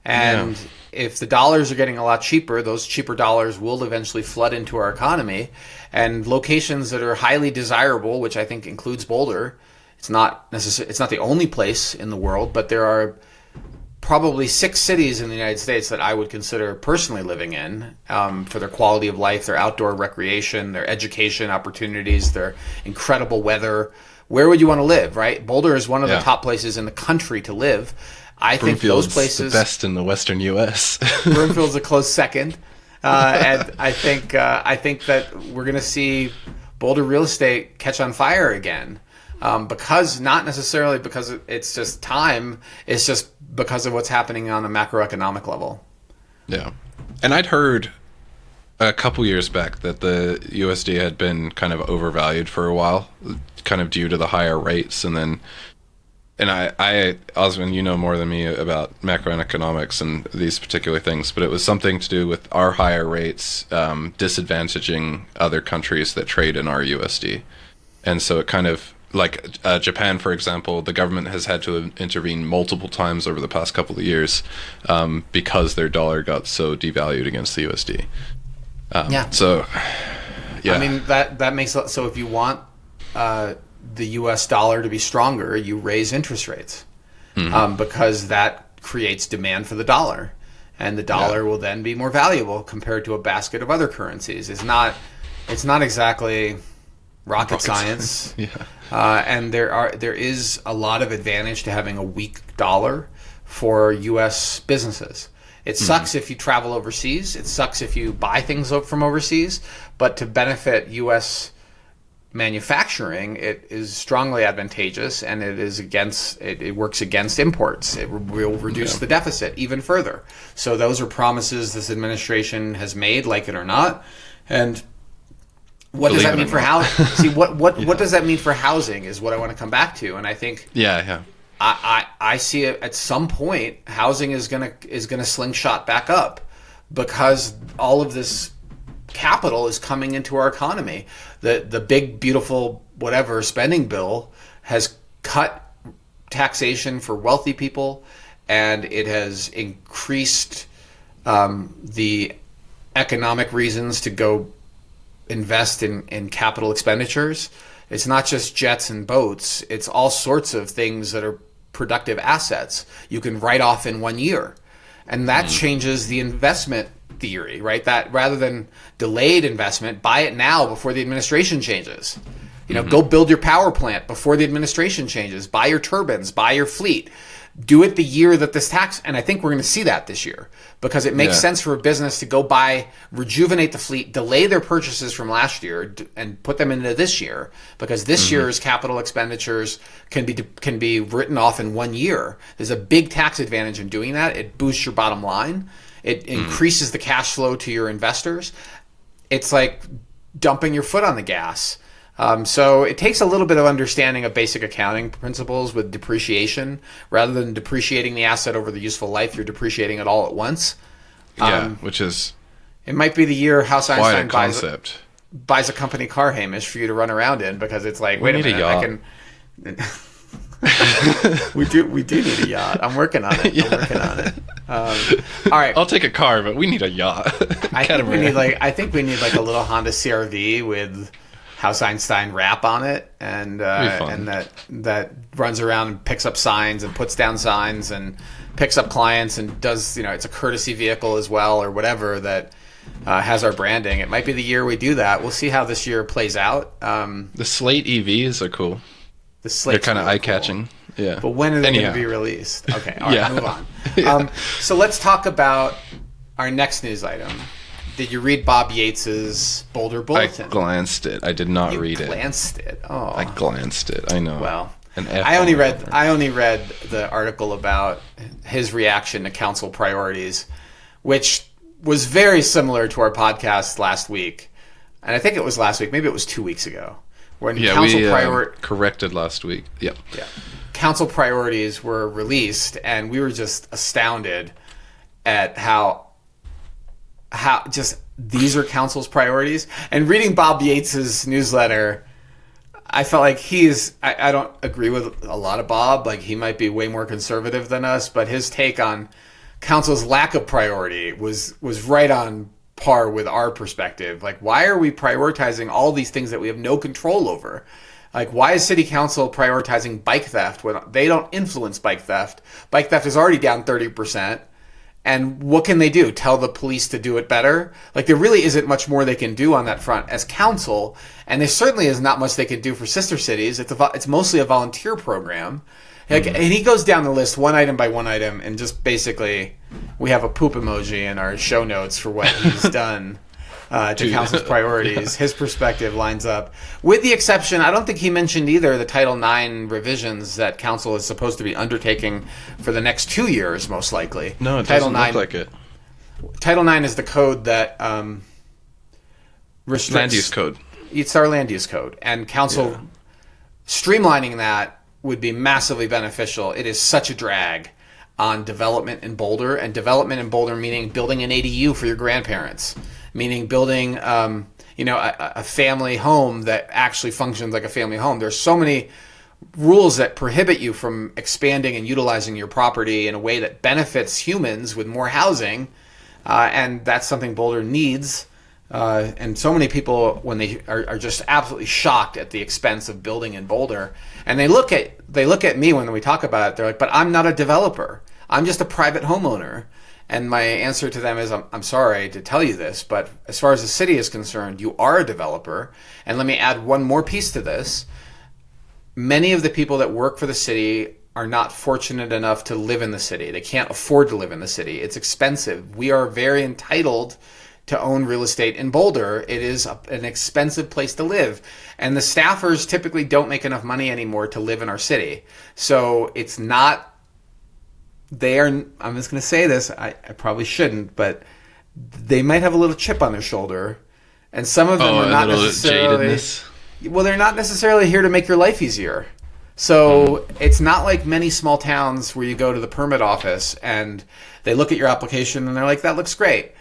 And if the dollars are getting a lot cheaper, those cheaper dollars will eventually flood into our economy. And locations that are highly desirable, which I think includes Boulder, it's not the only place in the world, but there are probably 6 cities in the United States that I would consider personally living in for their quality of life, their outdoor recreation, their education opportunities, their incredible weather. Where would you want to live, right? Boulder is one of the top places in the country to live. I think those places,
the best in the Western U.S.
Broomfield's a close second, and I think that we're going to see Boulder real estate catch on fire again. Because not necessarily because it's just time, it's just because of what's happening on a macroeconomic level.
Yeah. And I'd heard a couple years back that the USD had been kind of overvalued for a while, kind of due to the higher rates. And Osmond, you know more than me about macroeconomics and these particular things, but it was something to do with our higher rates disadvantaging other countries that trade in our USD. And so it kind of, like Japan, for example, the government has had to intervene multiple times over the past couple of years because their dollar got so devalued against the USD. So, yeah. I
mean, that makes so if you want the U.S. dollar to be stronger, you raise interest rates because that creates demand for the dollar, and the dollar will then be more valuable compared to a basket of other currencies. It's not exactly rocket science. And there is a lot of advantage to having a weak dollar for U.S. businesses. It sucks if you travel overseas. It sucks if you buy things from overseas. But to benefit U.S. manufacturing, it is strongly advantageous, and it works against imports. It will reduce the deficit even further. So those are promises this administration has made, like it or not. And what does that mean for housing? See, what does that mean for housing is what I want to come back to, and I think I see it at some point. Housing is gonna slingshot back up because all of this capital is coming into our economy. The big beautiful whatever spending bill has cut taxation for wealthy people, and it has increased the economic reasons to go invest in capital expenditures. It's not just jets and boats. It's all sorts of things that are productive assets you can write off in 1 year. And that changes the investment theory, right? That rather than delayed investment, buy it now before the administration changes. Go build your power plant before the administration changes. Buy your turbines, buy your fleet. do it the year that this tax, and I think we're going to see that this year, because it makes sense for a business to go rejuvenate the fleet, delay their purchases from last year and put them into this year, because this year's capital expenditures can be written off in 1 year. There's a big tax advantage in doing that. It boosts your bottom line. It increases the cash flow to your investors. It's like dumping your foot on the gas. So it takes a little bit of understanding of basic accounting principles with depreciation. Rather than depreciating the asset over the useful life, you're depreciating it all at once.
Which is...
It might be the year House Einstein
buys
a company car, Hamish, for you to run around in, because it's like, wait a minute, I can... we do need a yacht. I'm working on it. All right.
I'll take a car, but we need a yacht.
I think we need like a little Honda CR-V with House Einstein wrap on it, and that runs around and picks up signs and puts down signs and picks up clients and does, it's a courtesy vehicle as well, or whatever, that has our branding. It might be the year we do that. We'll see how this year plays out.
The Slate EVs are cool. They're kind of eye-catching. Cool. Yeah.
But when are they going to be released? Okay, all right, move on. So let's talk about our next news item. Did you read Bob Yates's Boulder Bulletin?
I glanced it. I did not read it.
You glanced it. Oh.
I glanced it. I know.
Well, I only read the article about his reaction to council priorities, which was very similar to our podcast last week. And I think it was last week. Maybe it was 2 weeks ago. When
corrected last week. Yep.
Yeah. Council priorities were released, and we were just astounded at how just these are council's priorities. And reading Bob Yates's newsletter, I felt like I don't agree with a lot of Bob. Like, he might be way more conservative than us, but his take on council's lack of priority was right on par with our perspective. Like, why are we prioritizing all these things that we have no control over? Like, why is city council prioritizing bike theft when they don't influence bike theft? Bike theft is already down 30%. And what can they do? Tell the police to do it better? Like, there really isn't much more they can do on that front as council. And there certainly is not much they can do for sister cities. It's mostly a volunteer program. Like, and he goes down the list one item by one item, and just basically we have a poop emoji in our show notes for what he's done to council's priorities. His perspective lines up. With the exception, I don't think he mentioned either the Title IX revisions that council is supposed to be undertaking for the next 2 years, most likely.
No, it doesn't look like it.
Title IX is the code that restricts...
Land use code.
It's our land use code. And council streamlining that would be massively beneficial. It is such a drag on development in Boulder, and development in Boulder meaning building an ADU for your grandparents, meaning building a family home that actually functions like a family home. There's so many rules that prohibit you from expanding and utilizing your property in a way that benefits humans with more housing, and that's something Boulder needs. And so many people, when they are just absolutely shocked at the expense of building in Boulder, and they look at me when we talk about it. They're like, "But I'm not a developer. I'm just a private homeowner." And my answer to them is, I'm sorry to tell you this, but as far as the city is concerned, you are a developer. And let me add one more piece to this. Many of the people that work for the city are not fortunate enough to live in the city. They can't afford to live in the city. It's expensive. We are very entitled to own real estate in Boulder. It is an expensive place to live. And the staffers typically don't make enough money anymore to live in our city. So it's not... I'm just going to say this, I probably shouldn't, but they might have a little chip on their shoulder. And some of them are not necessarily... Jadedness. Well, they're not necessarily here to make your life easier. So it's not like many small towns where you go to the permit office and they look at your application and they're like, that looks great.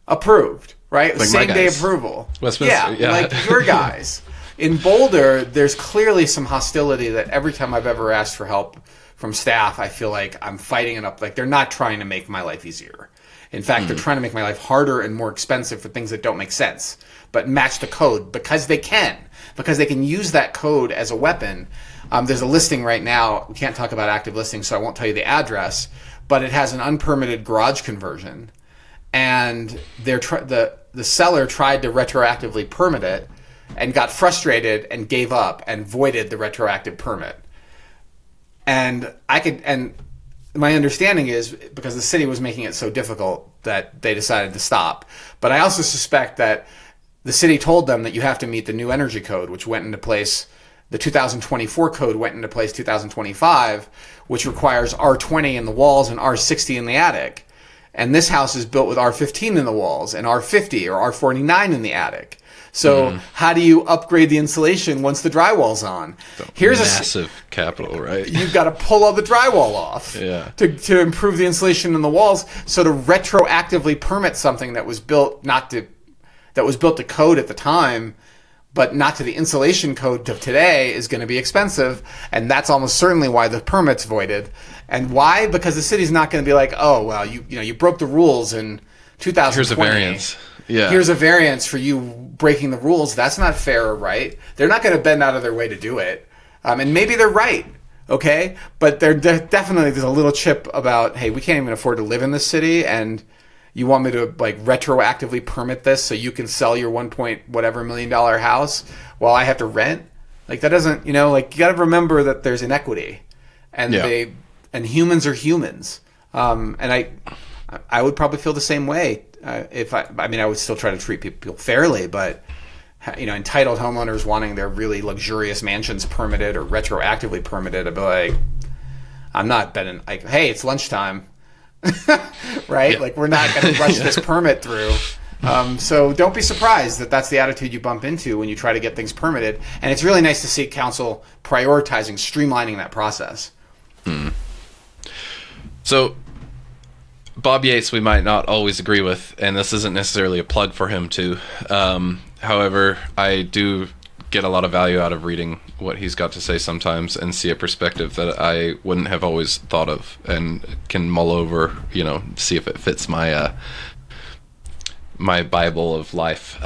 Approved, right?
Like
same day approval.
Westminster, yeah.
Like your guys. In Boulder, there's clearly some hostility that every time I've ever asked for help from staff, I feel like I'm fighting it up. Like, they're not trying to make my life easier. In fact, they're trying to make my life harder and more expensive for things that don't make sense, but match the code because they can use that code as a weapon. There's a listing right now. We can't talk about active listings, so I won't tell you the address, but it has an unpermitted garage conversion. And the seller tried to retroactively permit it and got frustrated and gave up and voided the retroactive permit. And my understanding is because the city was making it so difficult that they decided to stop. But I also suspect that the city told them that you have to meet the new energy code, which went into place. The 2024 code went into place 2025, which requires R20 in the walls and R60 in the attic. And this house is built with R15 in the walls and R50 or R49 in the attic. So how do you upgrade the insulation once the drywall's on?
Here's massive capital, right?
You've got to pull all the drywall off to improve the insulation in the walls. So to retroactively permit something that was built to code at the time, but not to the insulation code of today, is going to be expensive, and that's almost certainly why the permit's voided. And why? Because the city's not going to be like, oh well, you broke the rules in 2020.
Here's a variance. Yeah.
Here's a variance for you breaking the rules. That's not fair or right. They're not going to bend out of their way to do it. And maybe they're right, okay? But definitely there's a little chip about, hey, we can't even afford to live in this city, and you want me to like retroactively permit this so you can sell your $1 million house while I have to rent? Like that doesn't, you got to remember that there's inequity, and and humans are humans. And I would probably feel the same way. I would still try to treat people fairly, but entitled homeowners wanting their really luxurious mansions permitted or retroactively permitted, I'd be like, I'm not betting. Like, hey, it's lunchtime, right? Yeah. Like, we're not going to rush this permit through. So don't be surprised that that's the attitude you bump into when you try to get things permitted. And it's really nice to see council prioritizing, streamlining that process.
So Bob Yates we might not always agree with, and this isn't necessarily a plug for him too. However, I do get a lot of value out of reading what he's got to say sometimes and see a perspective that I wouldn't have always thought of, and can mull over, see if it fits my my Bible of life.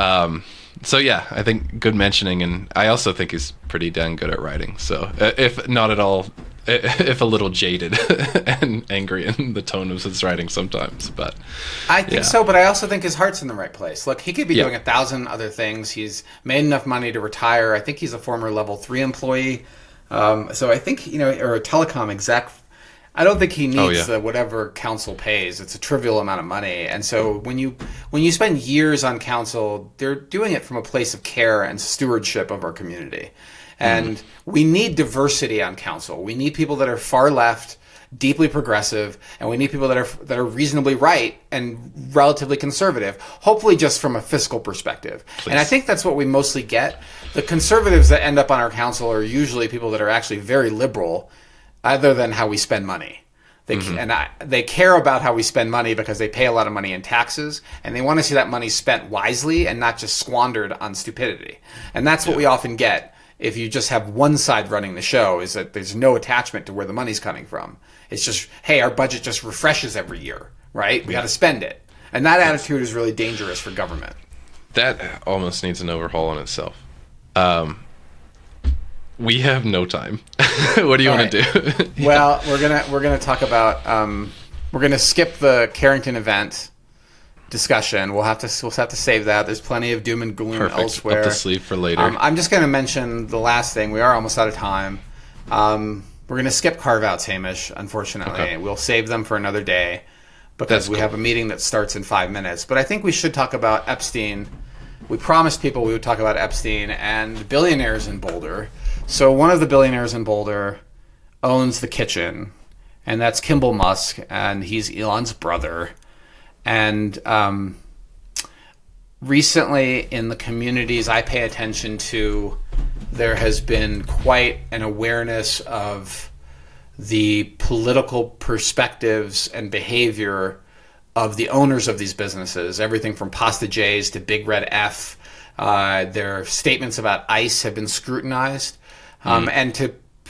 So yeah, I think good mentioning, and I also think he's pretty dang good at writing. So if not at all, if a little jaded and angry in the tone of his writing sometimes, but
I think so. But I also think his heart's in the right place. Look, he could be doing 1,000 other things. He's made enough money to retire. I think he's a former level 3 employee. So I think, or a telecom exec. I don't think he needs whatever council pays. It's a trivial amount of money. And so when you spend years on council, they're doing it from a place of care and stewardship of our community. And we need diversity on council. We need people that are far left, deeply progressive, and we need people that are reasonably right and relatively conservative, hopefully just from a fiscal perspective. Please. And I think that's what we mostly get. The conservatives that end up on our council are usually people that are actually very liberal, other than how we spend money. They care about how we spend money because they pay a lot of money in taxes, and they want to see that money spent wisely and not just squandered on stupidity. And that's what we often get if you just have one side running the show, is that there's no attachment to where the money's coming from. It's just, hey, our budget just refreshes every year, right? We got to spend it. And that attitude is really dangerous for government.
That almost needs an overhaul in itself. We have no time. What do you want to do?
Well, we're gonna talk about we're gonna skip the Carrington event discussion. We'll have to save that. There's plenty of doom and gloom elsewhere.
Up the sleeve for later.
I'm just gonna mention the last thing. We are almost out of time. We're gonna skip carve-outs, Hamish. Unfortunately, we'll save them for another day because we have a meeting that starts in 5 minutes. But I think we should talk about Epstein. We promised people we would talk about Epstein and billionaires in Boulder. So one of the billionaires in Boulder owns the kitchen, and that's Kimball Musk, and he's Elon's brother. And recently in the communities I pay attention to, there has been quite an awareness of the political perspectives and behavior of the owners of these businesses, everything from Pasta J's to Big Red F. Their statements about ICE have been scrutinized. And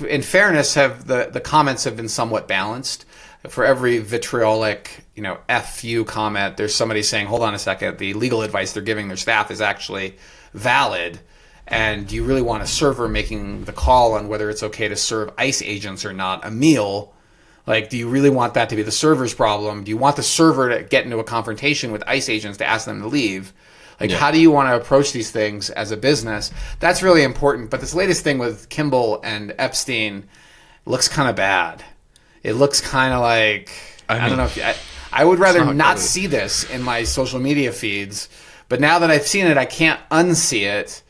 in fairness, the comments have been somewhat balanced. For every vitriolic, F you comment, there's somebody saying, hold on a second, the legal advice they're giving their staff is actually valid. And do you really want a server making the call on whether it's okay to serve ICE agents or not a meal? Like, do you really want that to be the server's problem? Do you want the server to get into a confrontation with ICE agents to ask them to leave? Like, how do you want to approach these things as a business? That's really important. But this latest thing with Kimball and Epstein looks kind of bad. it looks kind of like, I don't know if I would rather not see this in my social media feeds, but now that I've seen it, I can't unsee it.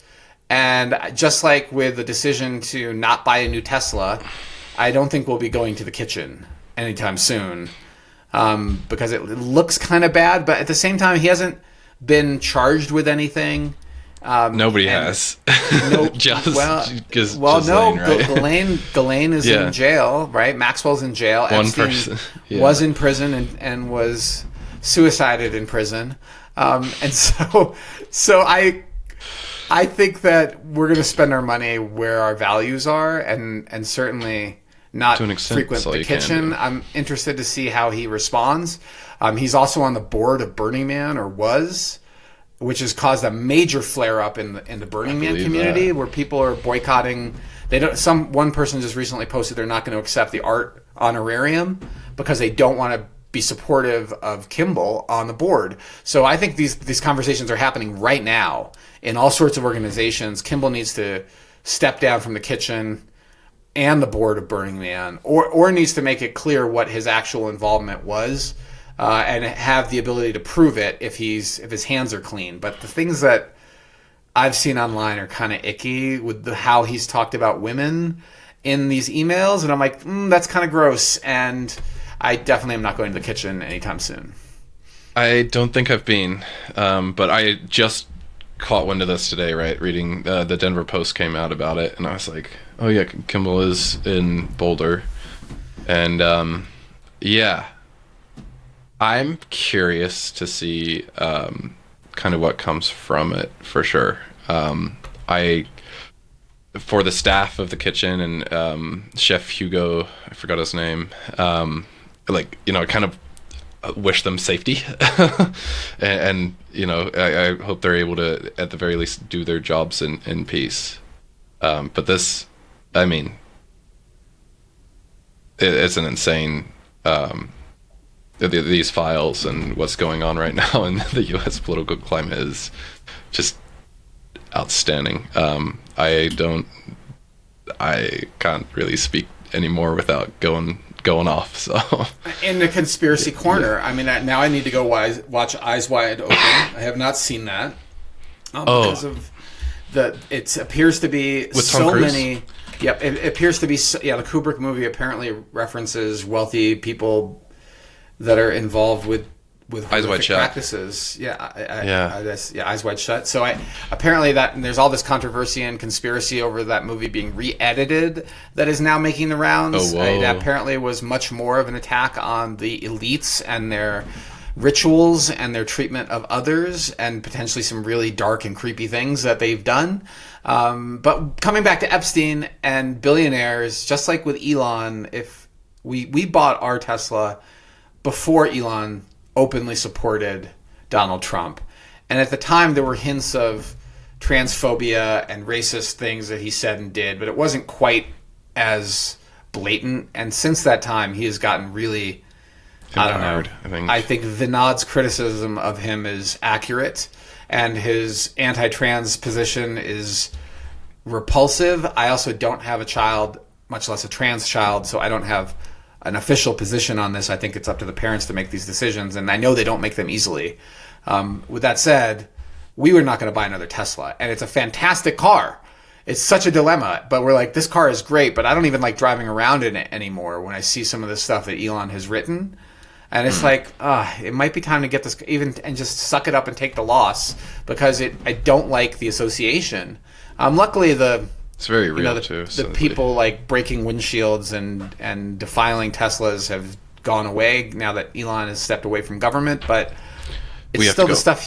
And just like with the decision to not buy a new Tesla, I don't think we'll be going to the kitchen anytime soon, because it looks kind of bad. But at the same time, he hasn't been charged with anything.
Nobody has.
No,
Ghislaine, right?
Ghislaine is in jail, right? Maxwell's in jail.
One
Epstein
person
was in prison and was suicided in prison. And so I think that we're going to spend our money where our values are, and certainly not frequent the kitchen. I'm interested to see how he responds. He's also on the board of Burning Man, or was, which has caused a major flare-up in the Burning Man community, where people are boycotting. One person just recently posted they're not going to accept the art honorarium because they don't want to be supportive of Kimball on the board. So I think these conversations are happening right now in all sorts of organizations. Kimball needs to step down from the kitchen and the board of Burning Man, or needs to make it clear what his actual involvement was, and have the ability to prove it if his hands are clean. But the things that I've seen online are kind of icky with how he's talked about women in these emails, and I'm like, that's kind of gross, and I definitely am not going to the kitchen anytime soon.
I don't think I've been, but I just caught wind of this today, right? Reading the Denver Post came out about it, and I was like, oh yeah, Kimball is in Boulder. And yeah, I'm curious to see kind of what comes from it, for sure. For the staff of the kitchen and Chef Hugo, I forgot his name, I kind of wish them safety. and I hope they're able to, at the very least, do their jobs in peace. But this, I mean, it's an insane, these files and what's going on right now in the U.S. political climate is just outstanding. I can't really speak anymore without going off. So
in the conspiracy corner, I mean, now I need to go watch Eyes Wide Open. I have not seen that because of it appears to be
with
so
Tom Cruise?
many. Yep, it appears to be. The Kubrick movie apparently references wealthy people that are involved with
Eyes Wide Shut
practices. Eyes Wide Shut. So apparently there's all this controversy and conspiracy over that movie being re-edited that is now making the rounds. That apparently was much more of an attack on the elites and their rituals and their treatment of others, and potentially some really dark and creepy things that they've done. But coming back to Epstein and billionaires, just like with Elon, if we bought our Tesla before Elon openly supported Donald Trump. And at the time, there were hints of transphobia and racist things that he said and did, but it wasn't quite as blatant. And since that time, he has gotten really,
empowered,
I think Vinod's criticism of him is accurate, and his anti-trans position is repulsive. I also don't have a child, much less a trans child, so I don't have an official position on this. I think it's up to the parents to make these decisions, and I know they don't make them easily. With that said, we were not going to buy another Tesla, and it's a fantastic car. It's such a dilemma, but we're like, this car is great, but I don't even like driving around in it anymore when I see some of the stuff that Elon has written. And it's like, it might be time to get this and just suck it up and take the loss, because I don't like the association. Luckily,
it's very real too.
The people like breaking windshields and defiling Teslas have gone away now that Elon has stepped away from government, but it's still the stuff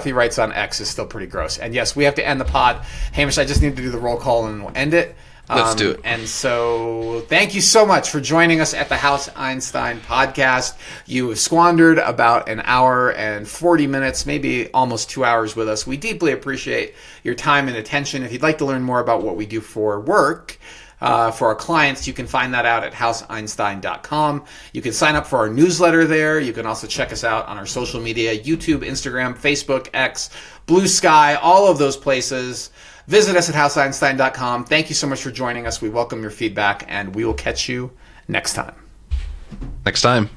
he writes on X is still pretty gross. And yes, we have to end the pod. Hamish, I just need to do the roll call and we'll end it.
Let's do it.
And so thank you so much for joining us at the House Einstein podcast. You have squandered about an hour and 40 minutes, maybe almost 2 hours with us. We deeply appreciate your time and attention. If you'd like to learn more about what we do for work, for our clients, you can find that out at houseeinstein.com. You can sign up for our newsletter there. You can also check us out on our social media, YouTube, Instagram, Facebook, X, Blue Sky, all of those places. Visit us at houseeinstein.com. Thank you so much for joining us. We welcome your feedback, and we will catch you next time.
Next time.